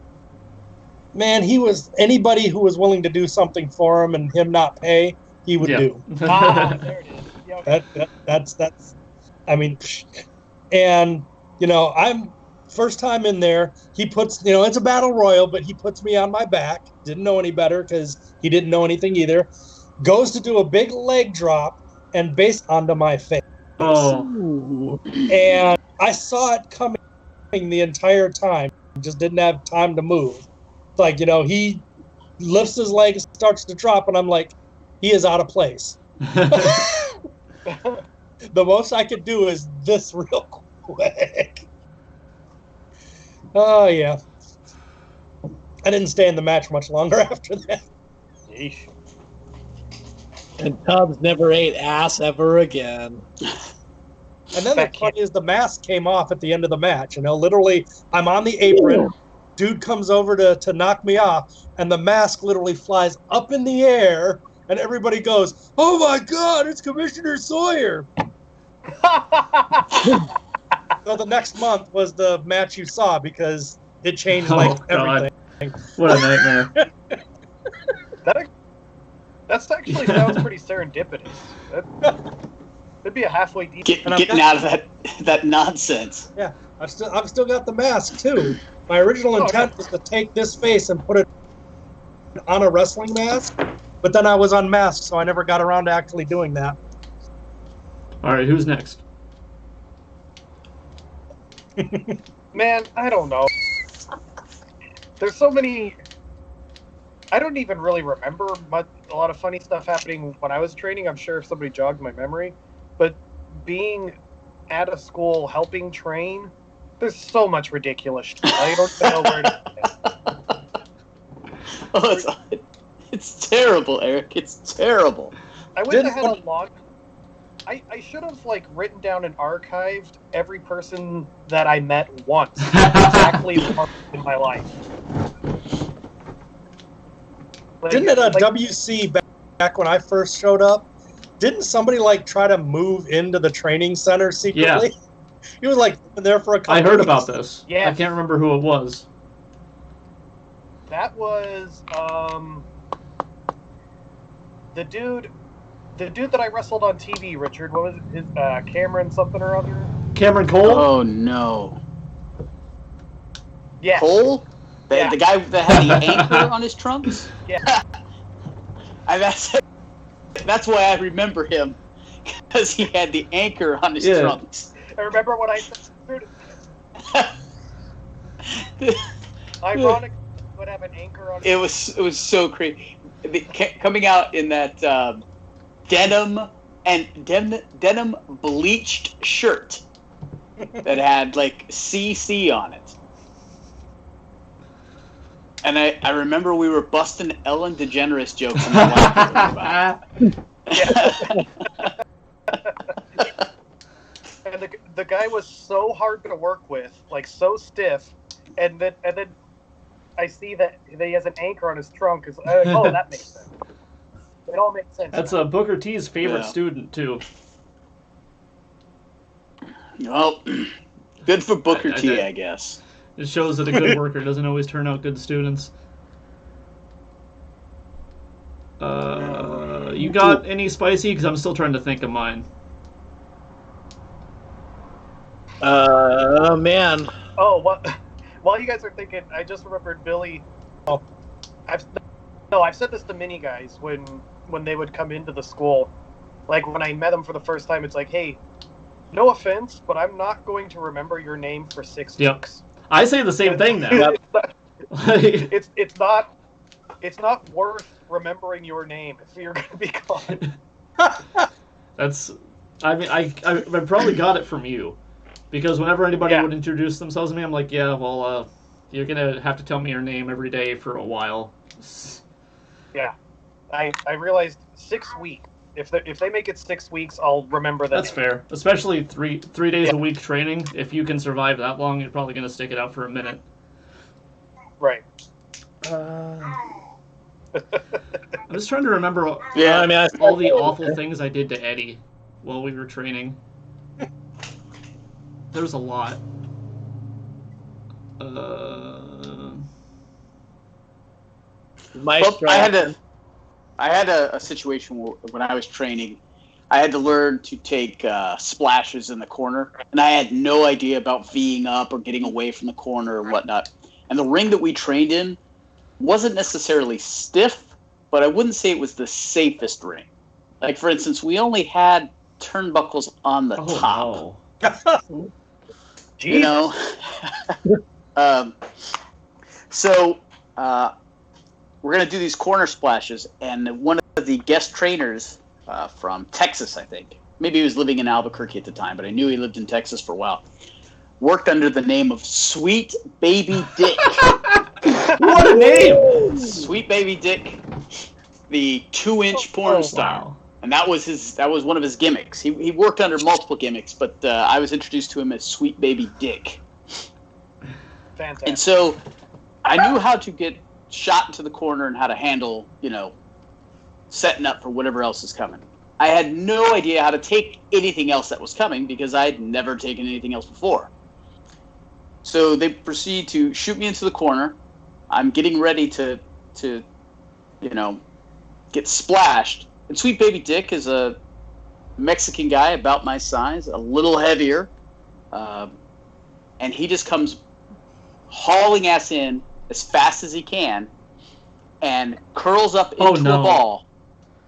man. He was anybody who was willing to do something for him and him not pay, he would Yeah. do. Ah, there it is. Yeah, okay. That's I mean, and you know, I'm First time in there, he puts, it's a battle royal, but he puts me on my back. Didn't know any better because he didn't know anything either. Goes to do a big leg drop and base onto my face. Oh. And I saw it coming the entire time. Just didn't have time to move. It's like, he lifts his leg, starts to drop, and I'm like, he is out of place. The most I could do is this real quick. Oh, yeah. I didn't stay in the match much longer after that. Yeesh. And Tubbs never ate ass ever again. And then the funny is the mask came off at the end of the match. Literally, I'm on the apron. Dude comes over to knock me off, and the mask literally flies up in the air, and everybody goes, "Oh my God, it's Commissioner Sawyer!" So the next month was the match you saw because it changed everything. What a nightmare. That's actually sounds pretty serendipitous. That'd be a halfway deep. Getting out of that nonsense. Yeah, I've still got the mask too. My original intent was to take this face and put it on a wrestling mask, but then I was unmasked, so I never got around to actually doing that. All right, who's next? Man, I don't know. There's so many. I don't even really remember a lot of funny stuff happening when I was training. I'm sure if somebody jogged my memory, but being at a school helping train, there's so much ridiculous shit. I don't know where to. Oh, it's terrible, Eric. It's terrible. I wish I had a log. I should have written down and archived every person that I met once, exactly once in my life. Didn't at a WC back when I first showed up, didn't somebody try to move into the training center secretly? Yeah. He was there for a couple I heard weeks. about this. Yeah. I can't remember who it was. That was the dude that I wrestled on TV, Richard. What was his Cameron something or other? Cameron Cole? Oh no. Yes. Cole? Yeah. The guy that had the anchor on his trunks? Yeah. And that's why I remember him, because he had the anchor on his trunks. I remember when I said, ironic would have an anchor on. It was so crazy. Coming out in that denim bleached shirt that had CC on it. And I remember we were busting Ellen DeGeneres jokes in the locker room about it. And the guy was so hard to work with, so stiff, and then I see that he has an anchor on his trunk. Oh, that makes sense. It all makes sense. That's Booker T's favorite student too. Well, good for Booker T, I guess. It shows that a good worker doesn't always turn out good students. You got any spicy? Because I'm still trying to think of mine. Man. Oh, what? While you guys are thinking, I just remembered Billy. Oh, I've said this to many guys when they would come into the school. When I met them for the first time, it's hey, no offense, but I'm not going to remember your name for 6 weeks. I say the same thing now. It's not worth remembering your name if you're going to be gone. I probably got it from you, because whenever anybody would introduce themselves to me, I'm like, yeah, well, you're gonna have to tell me your name every day for a while. Yeah, I realized 6 weeks. If they make it 6 weeks, I'll remember that. That's fair, especially three days a week training. If you can survive that long, you're probably gonna stick it out for a minute. Right. I'm just trying to remember all the awful things I did to Eddie while we were training. There was a lot. I had a situation when I was training. I had to learn to take splashes in the corner, and I had no idea about V'ing up or getting away from the corner or whatnot. And the ring that we trained in wasn't necessarily stiff, but I wouldn't say it was the safest ring. Like, for instance, we only had turnbuckles on the top. No. You know? So we're going to do these corner splashes, and one of the guest trainers from Texas, I think, maybe he was living in Albuquerque at the time, but I knew he lived in Texas for a while, worked under the name of Sweet Baby Dick. What a name! Sweet Baby Dick, the 2-inch porn star. Wow. And that was one of his gimmicks. He worked under multiple gimmicks, but I was introduced to him as Sweet Baby Dick. Fantastic. And so I knew how to get shot into the corner and how to handle, setting up for whatever else is coming. I had no idea how to take anything else that was coming because I'd never taken anything else before. So they proceed to shoot me into the corner. I'm getting ready to get splashed. And Sweet Baby Dick is a Mexican guy about my size, a little heavier. And he just comes hauling ass in as fast as he can and curls up into a ball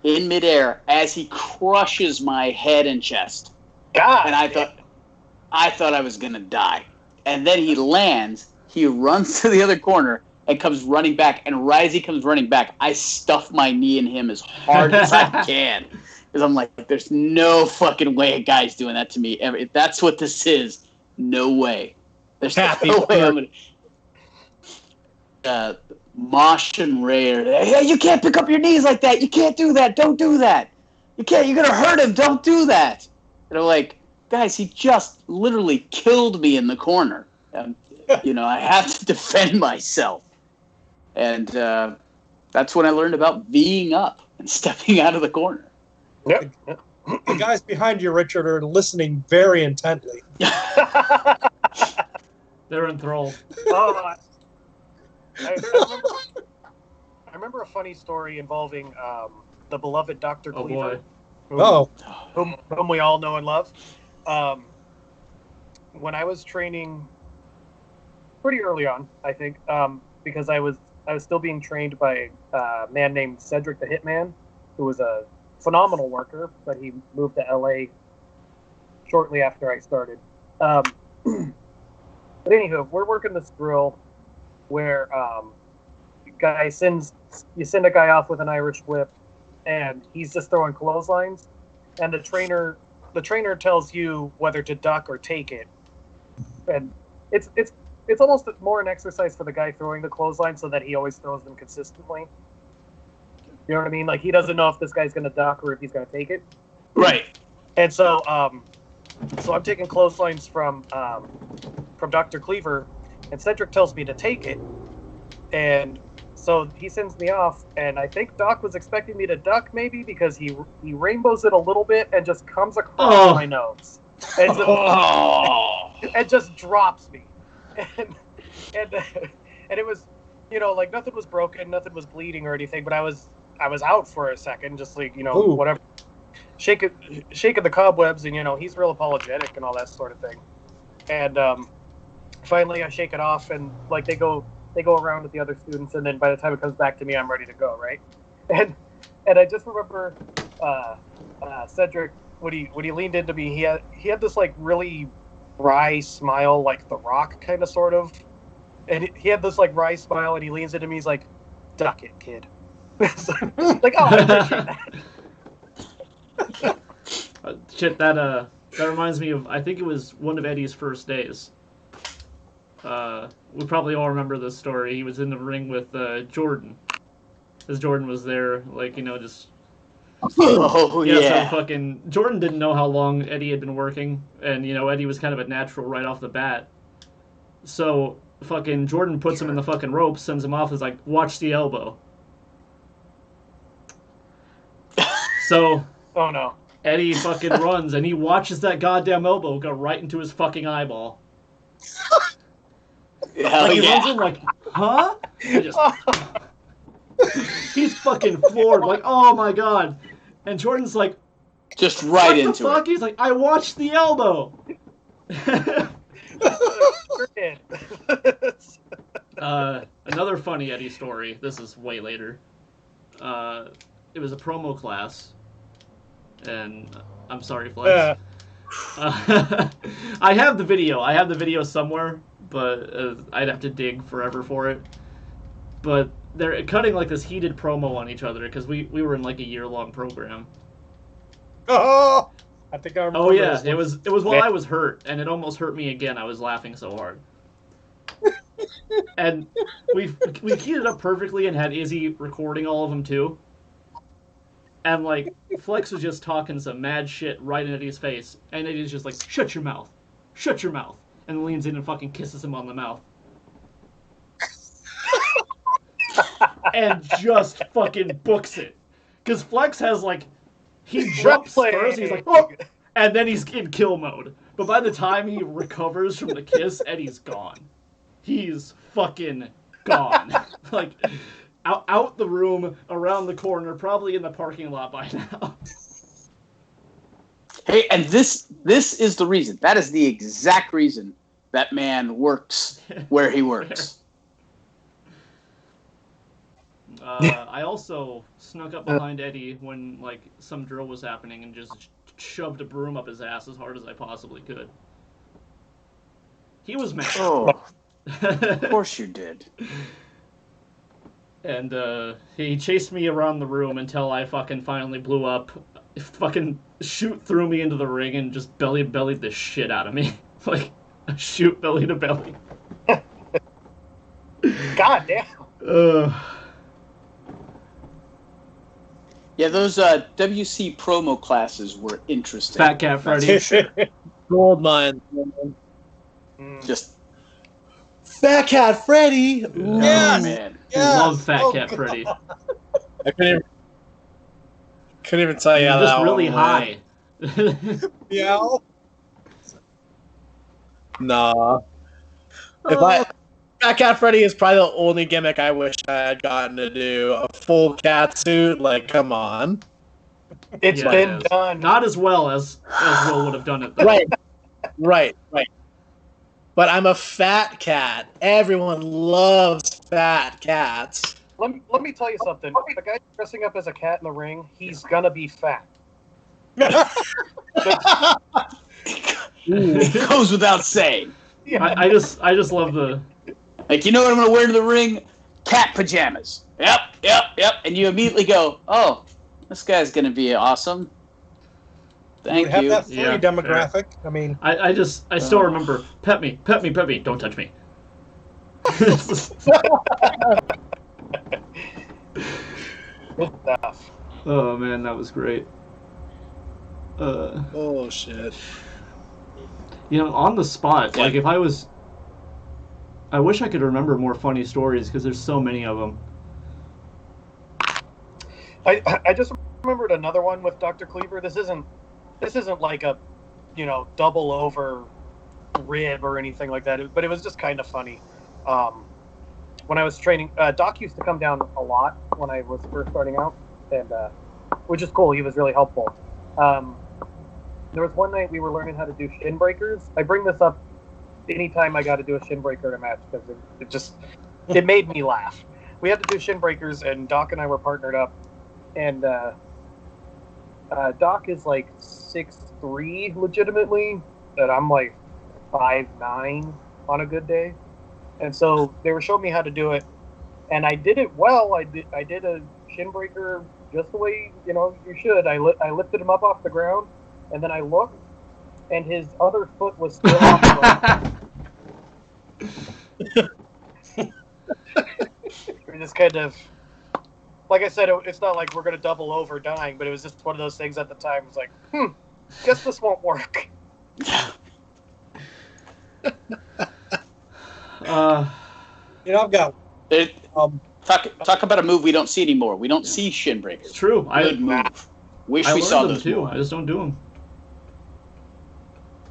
in midair as he crushes my head and chest. God. And I thought I was going to die. And then he lands, he runs to the other corner and comes running back. And right as he comes running back, I stuff my knee in him as hard as I can. Because I'm like, there's no fucking way a guy's doing that to me. If that's what this is, no way. There's no way I'm going to... Mosh and Ray are there. Hey, you can't pick up your knees like that. You can't do that. Don't do that. You can't. You're going to hurt him. Don't do that. And I'm like, guys, he just literally killed me in the corner. I have to defend myself. And that's when I learned about V'ing up and stepping out of the corner. Yep. The guys behind you, Richard, are listening very intently. They're enthralled. Oh, I remember a funny story involving the beloved Dr. Cleaver. Boy. Whom we all know and love. When I was training pretty early on, I think, because I was still being trained by a man named Cedric the Hitman, who was a phenomenal worker, but he moved to LA shortly after I started. But anywho, we're working this drill where you send a guy off with an Irish whip, and he's just throwing clotheslines, and the trainer tells you whether to duck or take it, and it's almost more an exercise for the guy throwing the clothesline so that he always throws them consistently. You know what I mean? Like, he doesn't know if this guy's going to duck or if he's going to take it. Right. And so I'm taking clotheslines from Dr. Cleaver, and Cedric tells me to take it. And so he sends me off, and I think Doc was expecting me to duck maybe because he rainbows it a little bit and just comes across my nose. And just drops me. And it was, like, nothing was broken, nothing was bleeding or anything, but I was out for a second, just like, whatever, shaking the cobwebs, and he's real apologetic and all that sort of thing. And finally I shake it off, and like they go around with the other students, and then by the time it comes back to me, I'm ready to go, right? And I just remember Cedric, when he leaned into me, he had this like really wry smile, like The Rock kind of sort of, and he had this like wry smile, and he leans into me, he's like, "Duck it, kid." Like, oh, I appreciate that. Shit, that reminds me of, I think it was one of Eddie's first days. We probably all remember this story. He was in the ring with Jordan. Because Jordan was there, like, just... Oh, yeah. So fucking... Jordan didn't know how long Eddie had been working, and, Eddie was kind of a natural right off the bat. So, fucking Jordan puts him in the fucking rope, sends him off, is like, "Watch the elbow." So... Oh, no. Eddie fucking runs, and he watches that goddamn elbow go right into his fucking eyeball. He runs in like, huh? He's fucking floored, like, oh my god. And Jordan's like, Just right what into the fuck? it. He's like, I watched the elbow. Sure did. Another funny Eddie story. This is way later. It was a promo class, and I'm sorry, Flex. I have the video. I have the video somewhere, but I'd have to dig forever for it. But they're cutting like this heated promo on each other because we were in like a year-long program. Oh, I think I remember. Oh yeah, this one. it was while I was hurt, and it almost hurt me again. I was laughing so hard. And we heated up perfectly and had Izzy recording all of them too. And like Flex was just talking some mad shit right in Eddie's face, and Eddie's just like, "Shut your mouth, shut your mouth," and leans in and fucking kisses him on the mouth. And just fucking books it, because Flex has like, he jumps first, he's like, "Oh," and then he's in kill mode. But by the time he recovers from the kiss, Eddie's gone. He's fucking gone. Like, out the room, around the corner, probably in the parking lot by now. Hey, and this is the reason. That is the exact reason that man works where he works. I also snuck up behind Eddie when like some drill was happening and just shoved a broom up his ass as hard as I possibly could. He was mad. Oh, of course you did. And he chased me around the room until I fucking finally blew up. Fucking threw me into the ring and just bellied the shit out of me. Like, shoot belly to belly. God damn. Yeah, those WC promo classes were interesting. Fat Cat Freddy. Gold mine. Just Fat Cat Freddy. oh, Yes. man. Yes. Love Fat Oh, Cat God. Freddy. I couldn't even tell you how Just that really one high. Yeah. went. Nah. Fat Cat Freddy is probably the only gimmick I wish I had gotten to do. A full cat suit, like, come on. It's Yeah, been it is. done. Not as well as Will would have done it. Though. Right. But I'm a fat cat. Everyone loves fat cats. Let me tell you something. The guy dressing up as a cat in the ring, he's gonna be fat. It goes without saying. Yeah. I just love the. Like, you know what I'm going to wear to the ring? Cat pajamas. Yep. And you immediately go, oh, this guy's going to be awesome. Thank have you. that free Yeah, demographic. I mean, I still remember. Pet me, don't touch me. Good stuff. Oh man, that was great. Oh, shit. You know, on the spot, Yeah. like if I wish I could remember more funny stories because there's so many of them. I just remembered another one with Dr. Cleaver. This isn't like a, double over rib or anything like that. But it was just kind of funny. When I was training, Doc used to come down a lot when I was first starting out, and which is cool. He was really helpful. There was one night we were learning how to do shin breakers. I bring this up anytime I got to do a shin breaker in a match because it made me laugh. We had to do shin breakers, and Doc and I were partnered up, and Doc is like 6'3" legitimately, and I'm like 5'9" on a good day. And so they were showing me how to do it, and I did it well. I did a shin breaker just the way you should. I lifted him up off the ground, and then I looked, and his other foot was still off the ground. We're just kind of, like I said, it's not like we're gonna double over dying, but it was just one of those things at the time. It was like, guess this won't work. I've got Talk about a move we don't see anymore. We don't see shin breakers. It's true. Good move. Wish I we learned saw them those too. more. I just don't do them.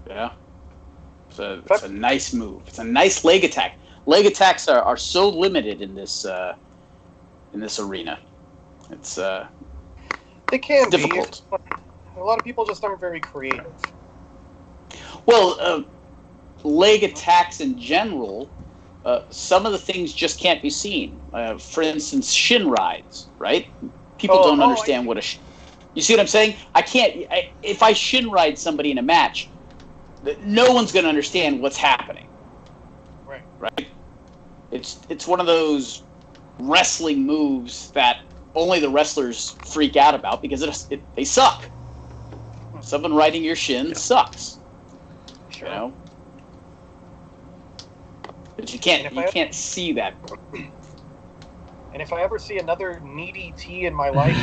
Yeah. It's a nice move. It's a nice leg attack. Leg attacks are so limited in this arena. It's They can difficult. be. A lot of people just aren't very creative. Well, leg attacks in general, some of the things just can't be seen. For instance, shin rides, right? People don't understand what a... You see what I'm saying? If I shin ride somebody in a match, no one's going to understand what's happening. Right? It's one of those wrestling moves that only the wrestlers freak out about because they suck. Someone riding your shin sucks. Sure. You know? But you can't see that. And if I ever see another needy T in my life,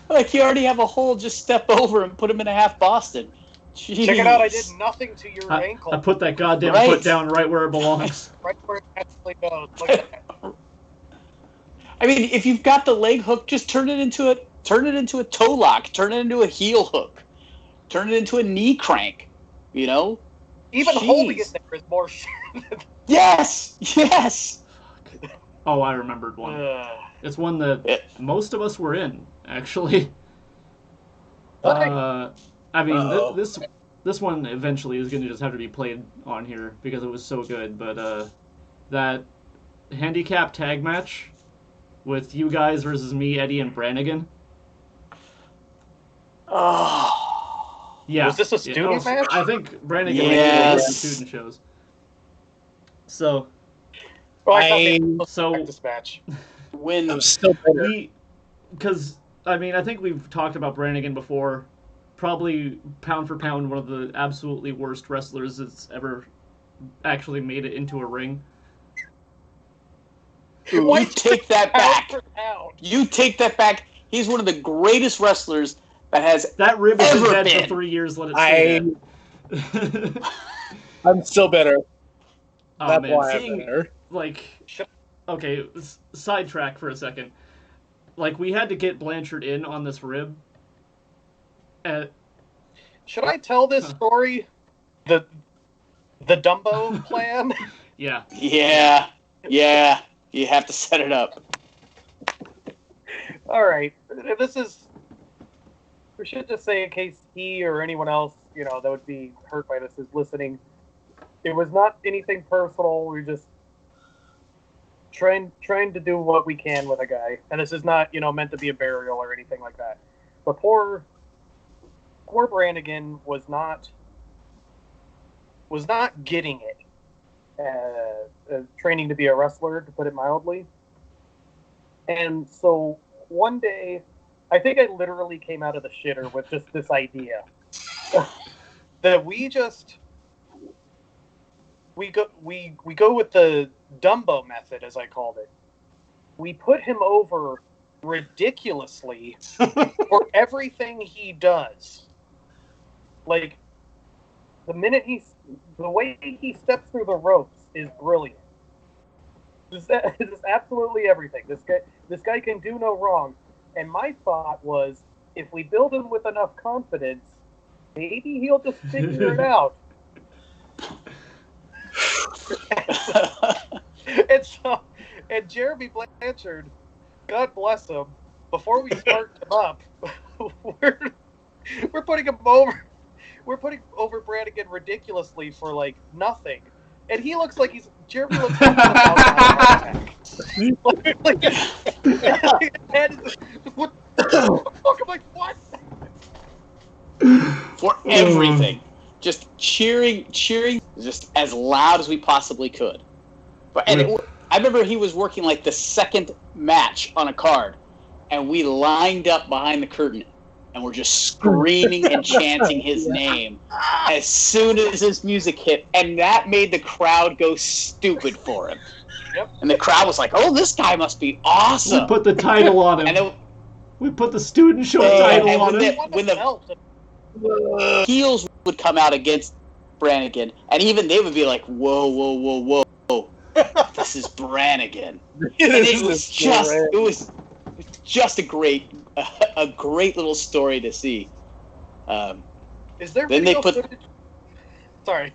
like you already have a hole, just step over and put him in a half Boston. Jeez. Check it out, I did nothing to your ankle. I put that goddamn foot down right where it belongs. Right where it actually goes. Look at that. I mean, if you've got the leg hook, just turn it into a toe lock, turn it into a heel hook, turn it into a knee crank. You know, even holding it there is more shit. Yes. Oh, I remembered one. It's one that most of us were in, actually. I mean, this one eventually is going to just have to be played on here because it was so good. But that handicap tag match with you guys versus me, Eddie, and Brannigan. Oh. Yeah. Was this a student match? I think Brannigan Yes. the student shows. So. This match. When I'm still better. Because I mean, I think we've talked about Brannigan before. Probably pound for pound, one of the absolutely worst wrestlers that's ever actually made it into a ring. You take that back. You take that back. He's one of the greatest wrestlers that rib has been dead been. for 3 years. Let it stay dead. I'm still better. Oh, That's man. why I'm better. Like, okay, sidetrack for a second. Like, we had to get Blanchard in on this rib. Should I tell this story? The Dumbo plan? Yeah. Yeah. You have to set it up. All right. This is... We should just say, in case he or anyone else, that would be hurt by this is listening. It was not anything personal. We're just trying to do what we can with a guy. And this is not, meant to be a burial or anything like that. But poor Brannigan was not getting it. Training to be a wrestler, to put it mildly. And so one day, I think I literally came out of the shitter with just this idea that we go with the Dumbo method, as I called it. We put him over ridiculously for everything he does. Like the way he steps through the ropes is brilliant. This is absolutely everything. This guy can do no wrong. And my thought was, if we build him with enough confidence, maybe he'll just figure it out. And Jeremy Blanchard, God bless him, before we start him up, we're putting him over. We're putting over Brannigan ridiculously for like nothing. And he looks like Jeremy looks like he's about to have a heart attack. What the fuck? I'm like, what? For everything. Just cheering just as loud as we possibly could. I remember he was working like the second match on a card, and we lined up behind the curtain, and we're just screaming and chanting his name as soon as his music hit, and that made the crowd go stupid for him. Yep. And the crowd was like, "Oh, this guy must be awesome." We put the title on him. And we put the student show title on him. When the heels would come out against Brannigan, and even they would be like, whoa, this is Brannigan. And it was just a great little story to see. Is there then video they put footage? Sorry.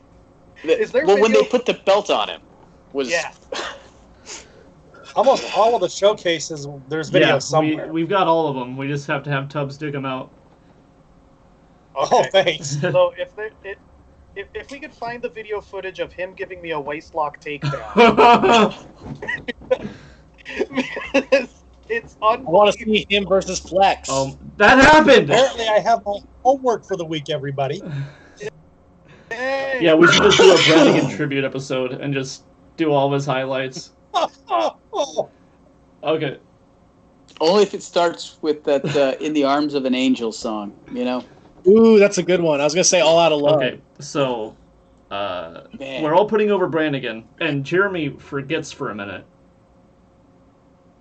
When they put the belt on him was almost all of the showcases, there's video somewhere. We've got all of them. We just have to have Tubbs dig them out. Oh, thanks. So if we could find the video footage of him giving me a waistlock takedown, it's I want to see him versus Flex. That happened. Apparently, I have my homework for the week, everybody. Hey! Yeah, we should just do a Brannigan tribute episode and just do all of his highlights. Okay. Only if it starts with that "In the Arms of an Angel" song, you know. Ooh, that's a good one. I was gonna say "All Out of Love." Okay, so Man. we're all putting over Brannigan, and Jeremy forgets for a minute,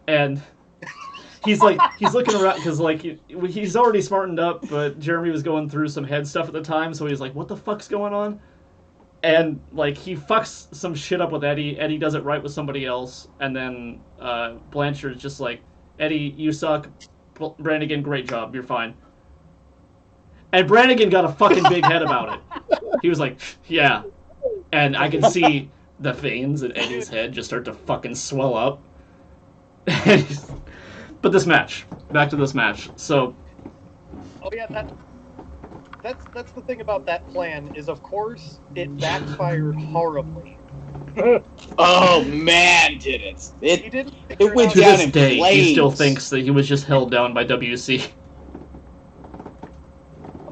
and he's looking around because he's already smartened up, but Jeremy was going through some head stuff at the time, so he's like, "What the fuck's going on?" And he fucks some shit up with Eddie. Eddie does it right with somebody else, and then Blanchard's just like, "Eddie, you suck. Brannigan, great job. You're fine." And Brannigan got a fucking big head about it. He was like, "Yeah," and I can see the veins in Eddie's head just start to fucking swell up. But back to this match. So, Oh yeah, that's the thing about that plan is, of course, it backfired horribly. Oh man, did it? He didn't. It went to down this in day, flames. he still thinks that he was just held down by WC.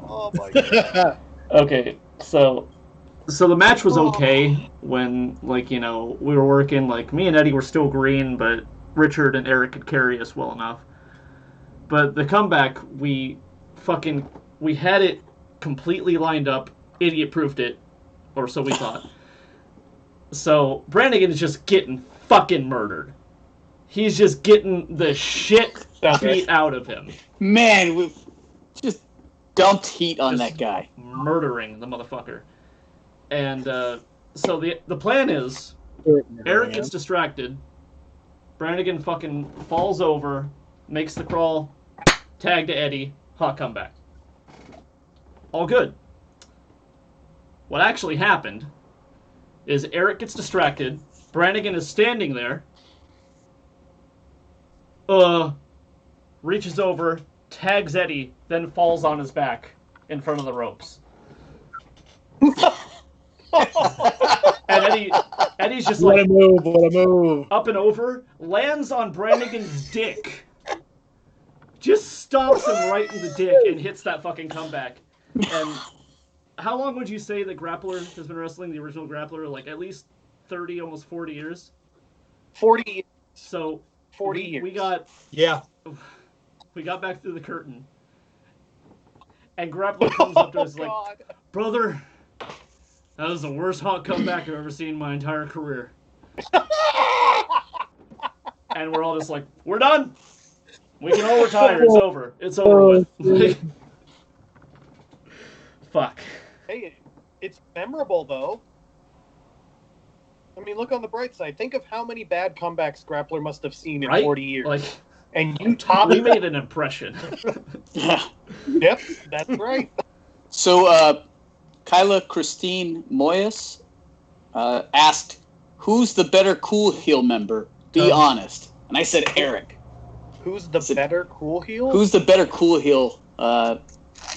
Oh my god. Okay, so the match was okay when, we were working, me and Eddie were still green, but Richard and Eric could carry us well enough. But the comeback, we had it completely lined up, idiot-proofed it, or so we thought. So Brannigan is just getting fucking murdered. He's just getting the shit beat out of him. Man, we just dumped heat on that guy. Murdering the motherfucker. And so the plan is, Eric gets distracted, Brannigan fucking falls over, makes the crawl, tag to Eddie, hot comeback. All good. What actually happened is Eric gets distracted, Brannigan is standing there, reaches over, tags Eddie, then falls on his back in front of the ropes. And Eddie's just What a move! up and over, lands on Brannigan's dick, just stomps him right in the dick and hits that fucking comeback. And how long would you say the Grappler has been wrestling, the original Grappler? At least 30, almost 40 years? 40 years. So 40 years. We got back through the curtain, and Grappler comes up to us like, "Brother, that was the worst hot comeback I've ever seen in my entire career." And we're all just like, "We're done. We can all retire. It's over. It's over with." Fuck. Hey, it's memorable though. I mean, look on the bright side. Think of how many bad comebacks Grappler must have seen in 40 years. And you we made an impression. Yeah. Yep, that's right. So, Kyla Christine Moyes asked, "Who's the better Cool Heel member? Be honest." And I said Eric. Who's the better Cool Heel? Who's the better Cool Heel?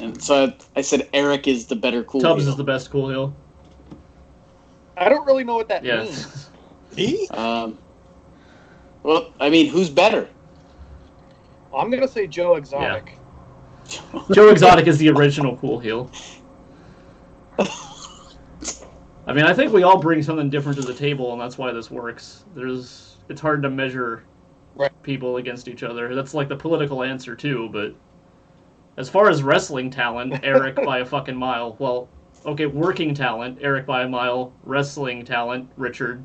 And so I said Eric is the better Cool Tubbs Heel. is the best Cool Heel. I don't really know what that Yeah. means. Me? Well, I mean, who's better? I'm gonna say Joe Exotic. Joe Exotic is the original Cool Heel. I mean, I think we all bring something different to the table, and that's why this works. It's hard to measure people against each other. That's like the political answer too, but as far as wrestling talent, Eric by a fucking mile. Well, okay, working talent, Eric by a mile. Wrestling talent, Richard.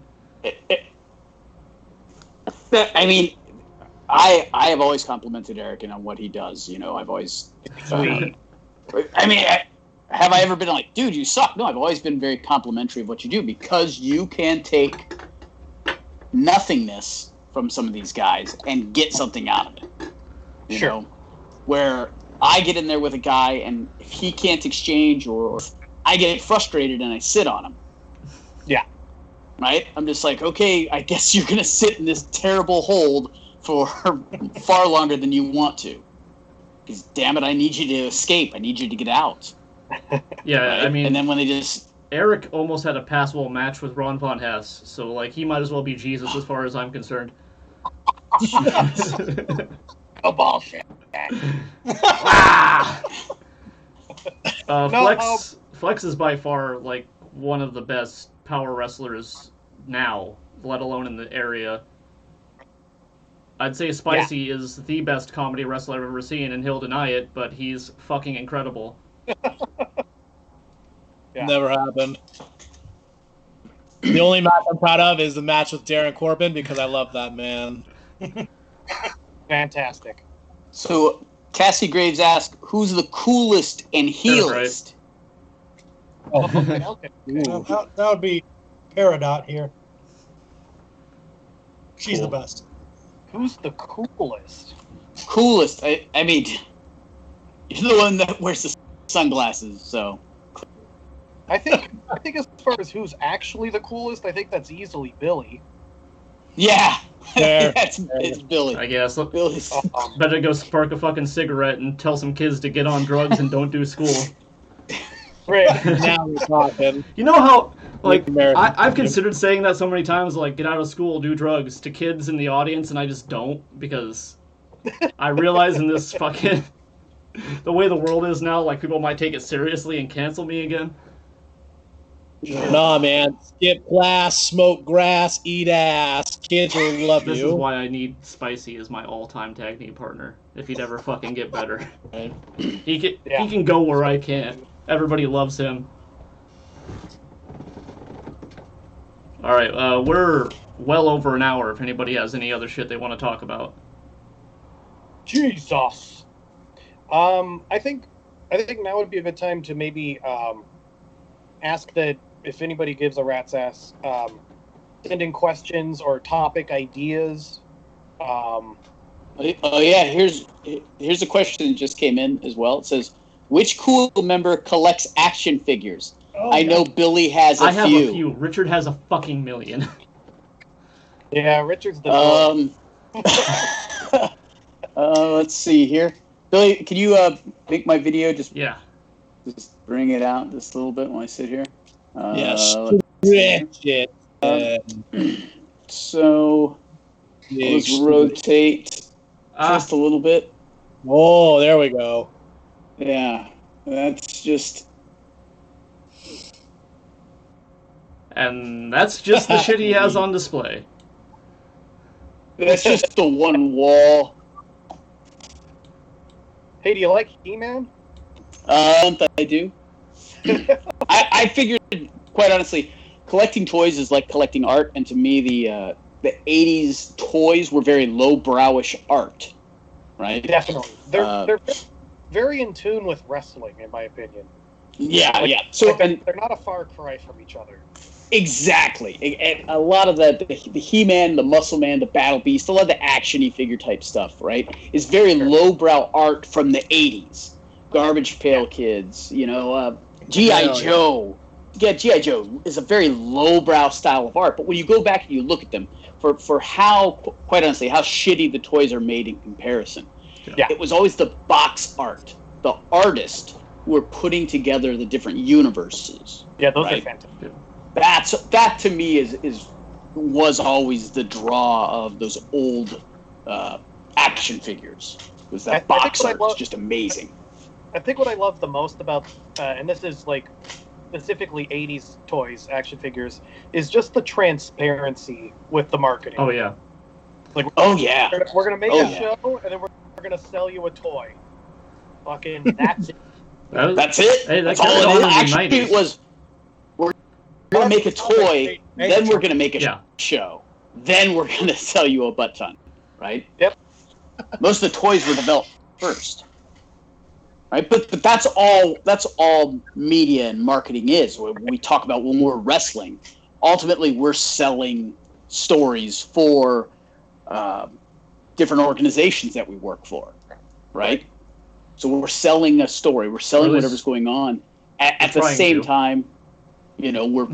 I mean, I have always complimented Eric on what he does. You know, I've always. I mean, have I ever been like, "Dude, you suck"? No, I've always been very complimentary of what you do, because you can take nothingness from some of these guys and get something out of it. You know, where I get in there with a guy, and if he can't exchange, or I get frustrated and I sit on him. Yeah. right? I'm just like, okay, I guess you're gonna sit in this terrible hold for far longer than you want to. Because damn it, I need you to escape. I need you to get out. Yeah, Right? I mean, and then when they just Eric almost had a passable match with Ron Von Hess, so like he might as well be Jesus as far as I'm concerned. Oh, bullshit. Flex is by far like one of the best power wrestlers now, let alone in the area. I'd say Spicy is the best comedy wrestler I've ever seen, and he'll deny it, but he's fucking incredible. Yeah. Never happened. The only match I'm proud of is the match with Darren Corbin because I love that man. Fantastic. So Cassie Graves asked, "Who's the coolest and heelest?" Okay. That would be Peridot here. She's Cool. the best. Who's the coolest? Coolest. I mean, you're the one that wears the sunglasses. So I think as far as who's actually the coolest, I think that's easily Billy. yeah, Fair. it's Billy. I guess. Billy's. Better go spark a fucking cigarette and tell some kids to get on drugs and don't do school. Right. Now we're talking. You know how, like, American. I've considered saying that so many times, like, get out of school, do drugs, to kids in the audience, and I just don't, because I realize in this fucking, the way the world is now, like, people might take it seriously and cancel me again. Nah, man. Skip class, smoke grass, eat ass. Kids will love This you. is why I need Spicy as my all-time tag team partner, if he'd ever fucking get better. Right. He can go where I can't. Everybody loves him. Alright, we're well over an hour if anybody has any other shit they want to talk about. Jesus. I think now would be a good time to maybe ask that if anybody gives a rat's ass, send in questions or topic ideas. Oh yeah, here's a question that just came in as well. It says, "Which cool member collects action figures?" I know Billy has I a have few. a few. Richard has a fucking million. Yeah, Richard's the Let's see here. Billy, can you make my video just Yeah. bring it out just a little bit when I sit here? Yes. let's see. Shit. So let's rotate just a little bit. Oh, there we go. Yeah, that's just. And that's just the shit he has on display. That's just the one wall. Hey, do you like He-Man? I do. I figured, quite honestly, collecting toys is like collecting art, and to me, the '80s toys were very lowbrowish art, right? Definitely. They're very in tune with wrestling, in my opinion. Yeah, Like, yeah. So they're not a far cry from each other. exactly, and a lot of the He-Man, the Muscle Man, the Battle Beast, a lot of the action-y figure type stuff, right, is very lowbrow art from the '80s. Garbage Pail Kids, G.I. Joe. Yeah, G.I. Joe is a very lowbrow style of art, but when you go back and you look at them, for how, quite honestly, how shitty the toys are made in comparison, it was always the box art. The artist who were putting together the different universes. Yeah, those are Right. fantastic. That to me was always the draw of those old action figures. Was that I box think art was just amazing. I think what I love the most about, and this is like specifically 80s toys, action figures, is just the transparency with the marketing. Oh, yeah. Like, Oh yeah. we're going to make Oh, a yeah. show, and then we're going to sell you a toy. Fucking, that's it. That's it. Hey, that That's all carried it on is. in the Actually, 90s. it was. We're gonna make a toy, then we're gonna make a Yeah. show, then we're gonna sell you a butt ton, right? Yep. Most of the toys were developed first, right? But that's all media and marketing is. When we talk about when we're wrestling, ultimately we're selling stories for different organizations that we work for, right? So we're selling a story. We're selling Or at least whatever's going on. At the trying same to. time, You know,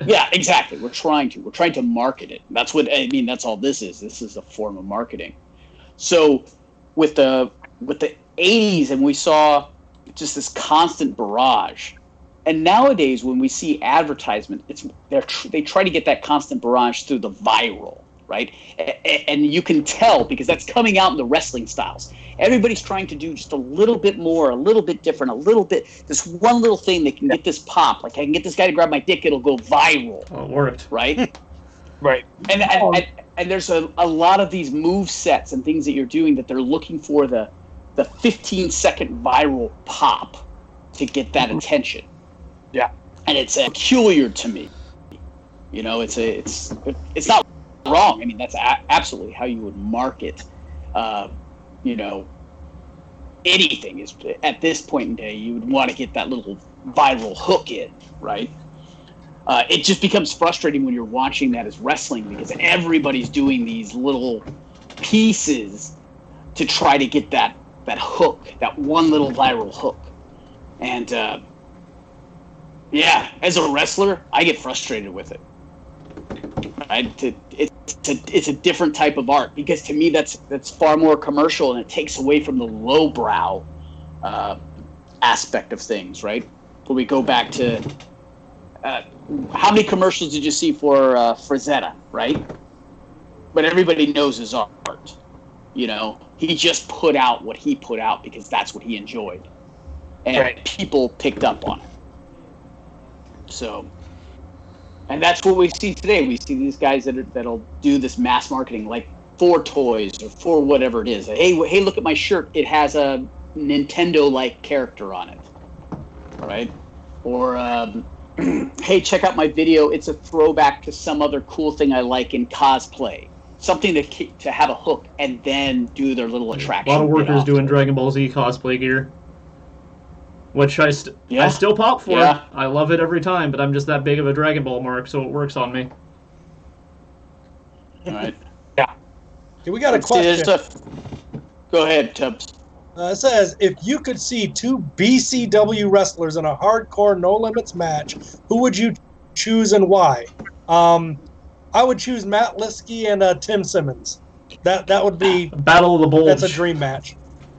yeah, exactly. We're trying to market it. That's what I mean. That's all this is. This is a form of marketing. So with the 80s, and we saw just this constant barrage. And nowadays, when we see advertisement, they try to get that constant barrage through the viral, right? And you can tell because that's coming out in the wrestling styles. Everybody's trying to do just a little bit more, a little bit different, a little bit, this one little thing that can get this pop. Like I can get this guy to grab my dick, it'll go viral. Oh, it worked. Right? Right. And there's a lot of these move sets and things that you're doing that they're looking for the 15-second viral pop to get that attention. Yeah. And it's peculiar to me. You know, it's not wrong. I mean, that's absolutely how you would market, you know, anything. Is at this point in day, you would want to get that little viral hook in, right? It just becomes frustrating when you're watching that as wrestling because everybody's doing these little pieces to try to get that hook, that one little viral hook. And yeah, as a wrestler, I get frustrated with it. It's a different type of art because to me that's far more commercial and it takes away from the lowbrow aspect of things, right? Where we go back to how many commercials did you see for Frazetta, right? But everybody knows his art. You know, he just put out what he put out because that's what he enjoyed, and people picked up on it. So, and that's what we see today. We see these guys that'll do this mass marketing, like for toys or for whatever it is. Hey, look at my shirt. It has a Nintendo-like character on it, right? Or hey, check out my video. It's a throwback to some other cool thing I like in cosplay. Something to have a hook and then do their little attraction. A lot of workers doing Dragon Ball Z cosplay gear, which I still pop for. Yeah. I love it every time, but I'm just that big of a Dragon Ball mark, so it works on me. All right. Yeah. Okay, we got a question. Go ahead, Tubbs. It says, if you could see two BCW wrestlers in a hardcore No Limits match, who would you choose and why? I would choose Matt Liskey and Tim Simmons. That would be Battle of the Bulge. That's a dream match.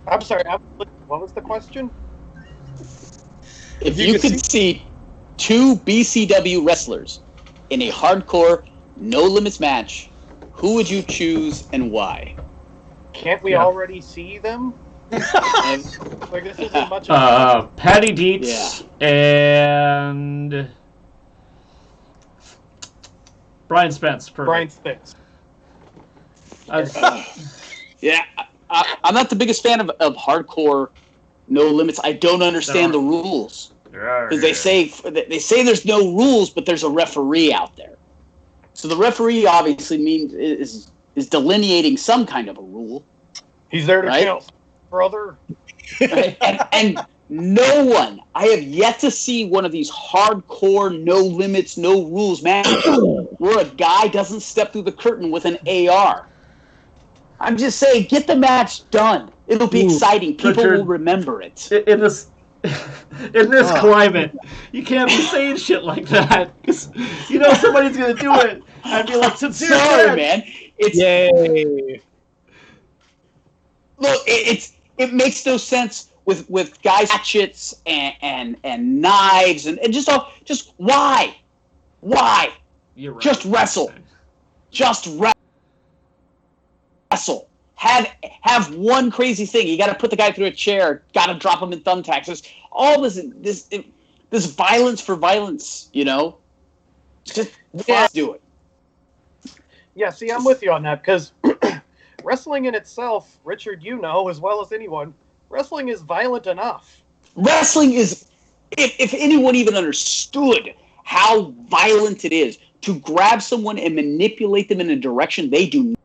I'm sorry. What was the question? If you could see two BCW wrestlers in a hardcore No Limits match, who would you choose and why? Can't we already see them? Like this isn't much. Patty Dietz and Brian Spence. Perfect. Brian Spence. Yeah, I'm not the biggest fan of hardcore No Limits. I don't understand the rules because they say there's no rules, but there's a referee out there. So the referee obviously is delineating some kind of a rule. He's there to count, brother. Right? And no one, I have yet to see one of these hardcore no limits, no rules matches where a guy doesn't step through the curtain with an AR. I'm just saying, get the match done. It'll be exciting. People will remember it. In this climate, you can't be saying shit like that because you know somebody's gonna do it. I'd be like, sincere. Sorry, man. Yay. Look, it makes no sense with guys hatchets and knives and just why You're right. just wrestle have one crazy thing. You got to put the guy through a chair, got to drop him in thumbtacks. There's all this violence for violence, you know. Just do it. Yeah, see, I'm with you on that because wrestling in itself, Richard, you know as well as anyone, wrestling is violent enough. Wrestling is, if anyone even understood how violent it is to grab someone and manipulate them in a direction they do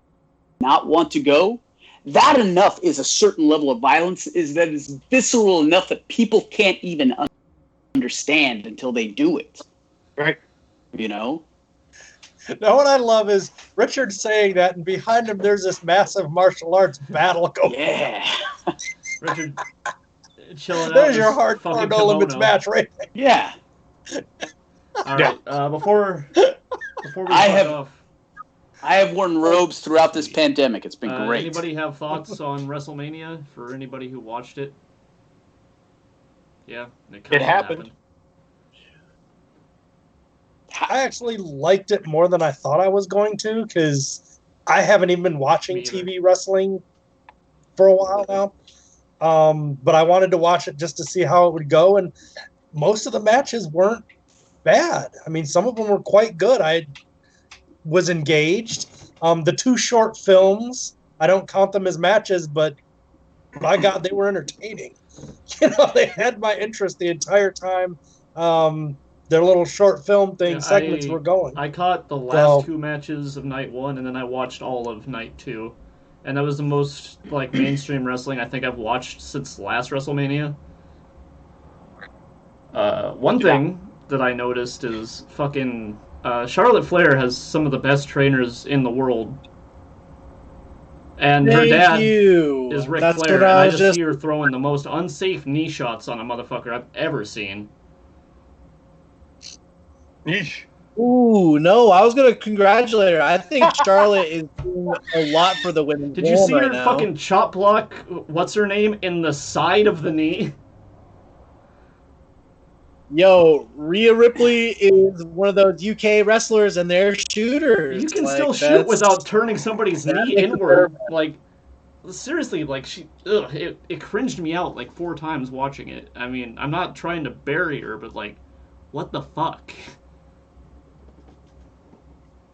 not want to go, that enough is a certain level of violence, is that it's visceral enough that people can't even understand until they do it. Right. You know? Now, what I love is Richard saying that, and behind him there's this massive martial arts battle going. Yeah. Richard, chilling out. There's your hardcore No Limits match right there. Yeah. All right. Before we I cut have- off, I have worn robes throughout this pandemic. It's been great. anybody have thoughts on WrestleMania for anybody who watched it? Yeah, It happened. I actually liked it more than I thought I was going to because I haven't even been watching Me either. TV wrestling for a while now. But I wanted to watch it just to see how it would go, and most of the matches weren't bad. I mean, some of them were quite good. I was engaged. The two short films, I don't count them as matches, but by God, they were entertaining. You know, they had my interest the entire time. Their little short film segments were going. I caught the last two matches of night 1, and then I watched all of night 2. And that was the most mainstream wrestling I think I've watched since last WrestleMania. One thing that I noticed is fucking Charlotte Flair has some of the best trainers in the world. And her dad is Ric Flair, and I just see her throwing the most unsafe knee shots on a motherfucker I've ever seen. Yeesh. Ooh, no, I was gonna congratulate her. I think Charlotte is doing a lot for the women. Did you see her now. fucking chop block, what's her name, in the side of the knee? Yo, Rhea Ripley is one of those UK wrestlers, and they're shooters. You can still shoot without turning somebody's knee inward. Seriously, it cringed me out 4 times watching it. I mean, I'm not trying to bury her, but what the fuck?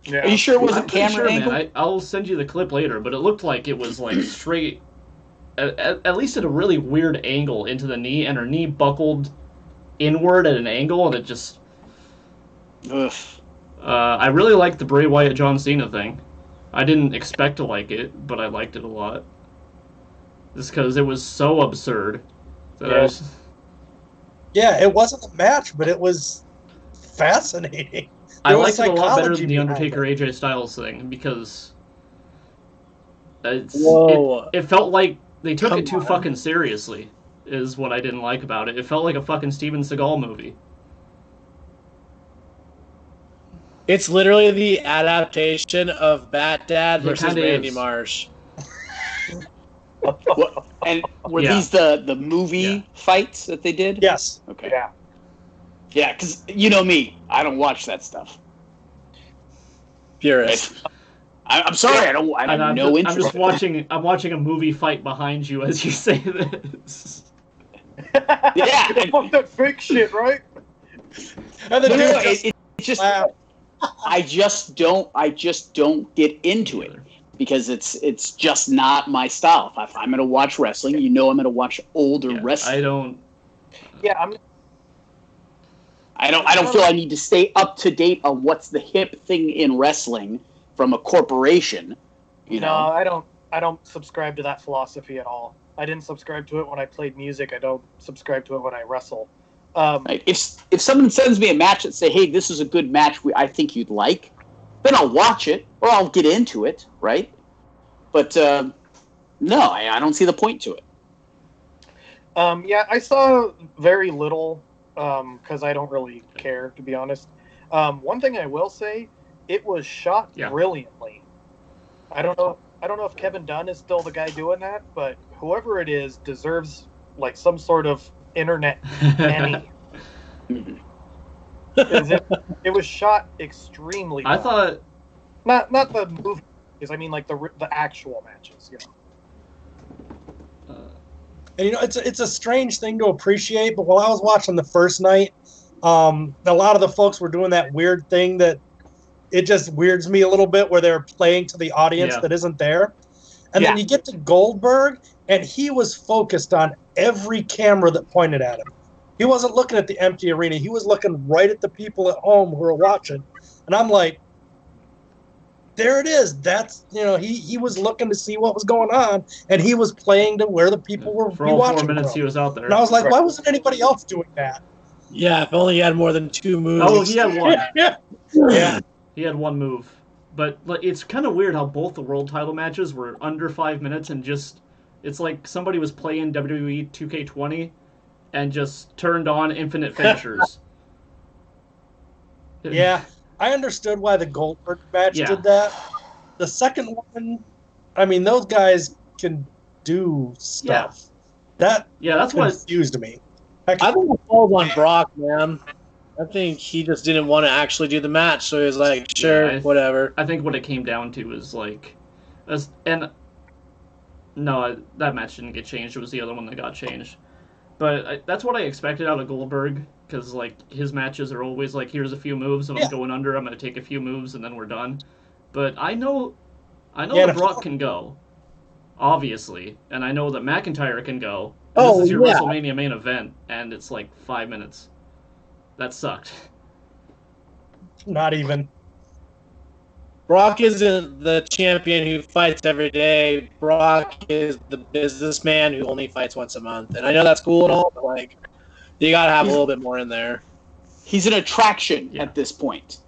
Yeah. Are you sure it wasn't I'm pretty camera sure, angle? man. I'll send you the clip later, but it looked like it was straight, at least at a really weird angle into the knee, and her knee buckled inward at an angle, and it just... Ugh. I really liked the Bray Wyatt John Cena thing. I didn't expect to like it, but I liked it a lot. Just because it was so absurd. That Yeah, it wasn't a match, but it was fascinating. I was liked it a lot better psychology than the behind Undertaker it. AJ Styles thing, because Whoa. it felt like they took Come it too on. fucking seriously, is what I didn't like about it. It felt like a fucking Steven Seagal movie. It's literally the adaptation of Bat Dad It versus kinda Randy is. Marsh. And were Yeah. these the movie fights that they did? Yes. Okay. Yeah. Yeah, because you know me, I don't watch that stuff. Purist. I'm sorry, I And have no interest. I'm watching a movie fight behind you as you say this. Yeah. Fuck that fake shit, right? And the No, dude no, just it's just laughed. I just don't get into it because it's just not my style. If I'm gonna watch wrestling, I'm gonna watch older Yeah, wrestling. Yeah, I don't feel I need to stay up to date on what's the hip thing in wrestling from a corporation. You no, know, I don't subscribe to that philosophy at all. I didn't subscribe to it when I played music. I don't subscribe to it when I wrestle. Right? If someone sends me a match and say, "Hey, this is a good match, I think you'd like," then I'll watch it or I'll get into it, right? But no, I don't see the point to it. Yeah, I saw very little because I don't really care, to be honest. One thing I will say, it was shot brilliantly. I don't know if Kevin Dunn is still the guy doing that, but whoever it is deserves some sort of internet Emmy. It was shot extremely well. I thought not the movie, I mean the actual matches. And it's a strange thing to appreciate, but while I was watching the first night, a lot of the folks were doing that weird thing that it just weirds me a little bit, where they're playing to the audience that isn't there. And then you get to Goldberg, and he was focused on every camera that pointed at him. He wasn't looking at the empty arena. He was looking right at the people at home who were watching. And I'm like, there it is. That's, he was looking to see what was going on, and he was playing to where the people were for all watching 4 minutes from. he was out there. And I was like, why wasn't anybody else doing that? Yeah, if only he had more than 2 moves. Oh, he had one. Yeah. He had one move. But it's kind of weird how both the world title matches were under 5 minutes, and it's like somebody was playing WWE 2K20 and just turned on infinite finishers. Yeah, I understood why the Goldberg match Yeah. did that. The second one, I mean, those guys can do stuff. That Yeah, that's what. confused me. I think it falls on Brock, man. I think he just didn't want to actually do the match, so he was like, sure, Yeah, whatever. I think what it came down to is like, and no, that match didn't get changed. It was the other one that got changed. But that's what I expected out of Goldberg, because like his matches are always like, here's a few moves, and I'm going under. I'm going to take a few moves, and then we're done. But I know that Brock can go, obviously, and I know that McIntyre can go. And this is your WrestleMania main event, and it's like 5 minutes. That sucked. Not even. Brock isn't the champion who fights every day. Brock is the businessman who only fights once a month. And I know that's cool and all, but like, you gotta have a little bit more in there. He's an attraction at this point.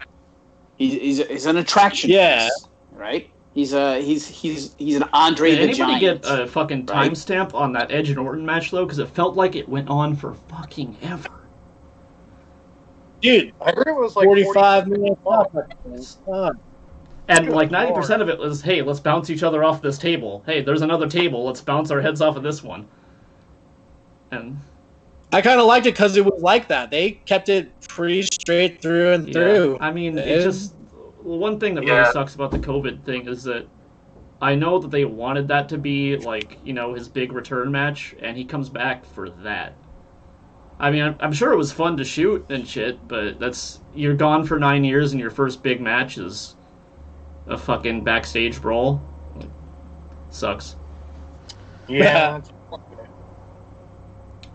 He's an attraction. Yeah. Piece, right. He's an Andre Did the anybody Giant. get a fucking timestamp on that Edge and Orton match though? Because it felt like it went on for fucking ever. Dude, I heard it was like 45 minutes. And like 90% of it was, hey, let's bounce each other off this table. Hey, there's another table. Let's bounce our heads off of this one. And I kind of liked it because it was like that. They kept it pretty straight through and through. I mean, it just one thing that really sucks about the COVID thing is that I know that they wanted that to be like, you know, his big return match, and he comes back for that. I mean, I'm sure it was fun to shoot and shit, but you're gone for 9 years and your first big match is a fucking backstage brawl. Sucks. Yeah.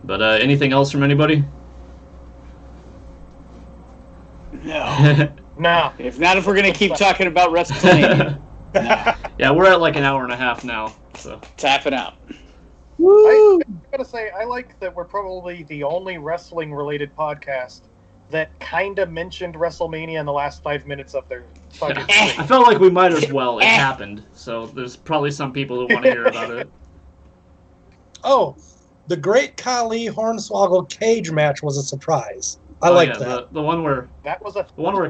But anything else from anybody? No. No. If we're gonna keep talking about WrestleMania. No. Yeah, we're at like an hour and a half now, so Tap it out. I gotta say, I like that we're probably the only wrestling-related podcast that kind of mentioned WrestleMania in the last 5 minutes of their fucking I felt like we might as well. It happened, so there's probably some people who want to hear about it. Oh, the Great Khali Hornswoggle cage match was a surprise. I like that. The one where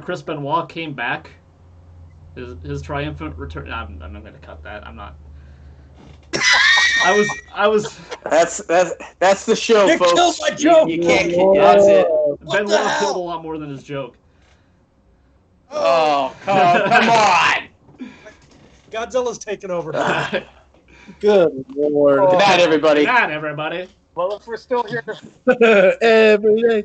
Chris Benoit came back, his triumphant return. I'm not going to cut that. I'm not. I was. That's the show, You folks. killed my joke. You can't. That's it. Benoit killed a lot more than his joke. Oh, come on. Godzilla's taking over. Good lord. Good night, everybody. Good night, everybody. Well, if we're still here Every day.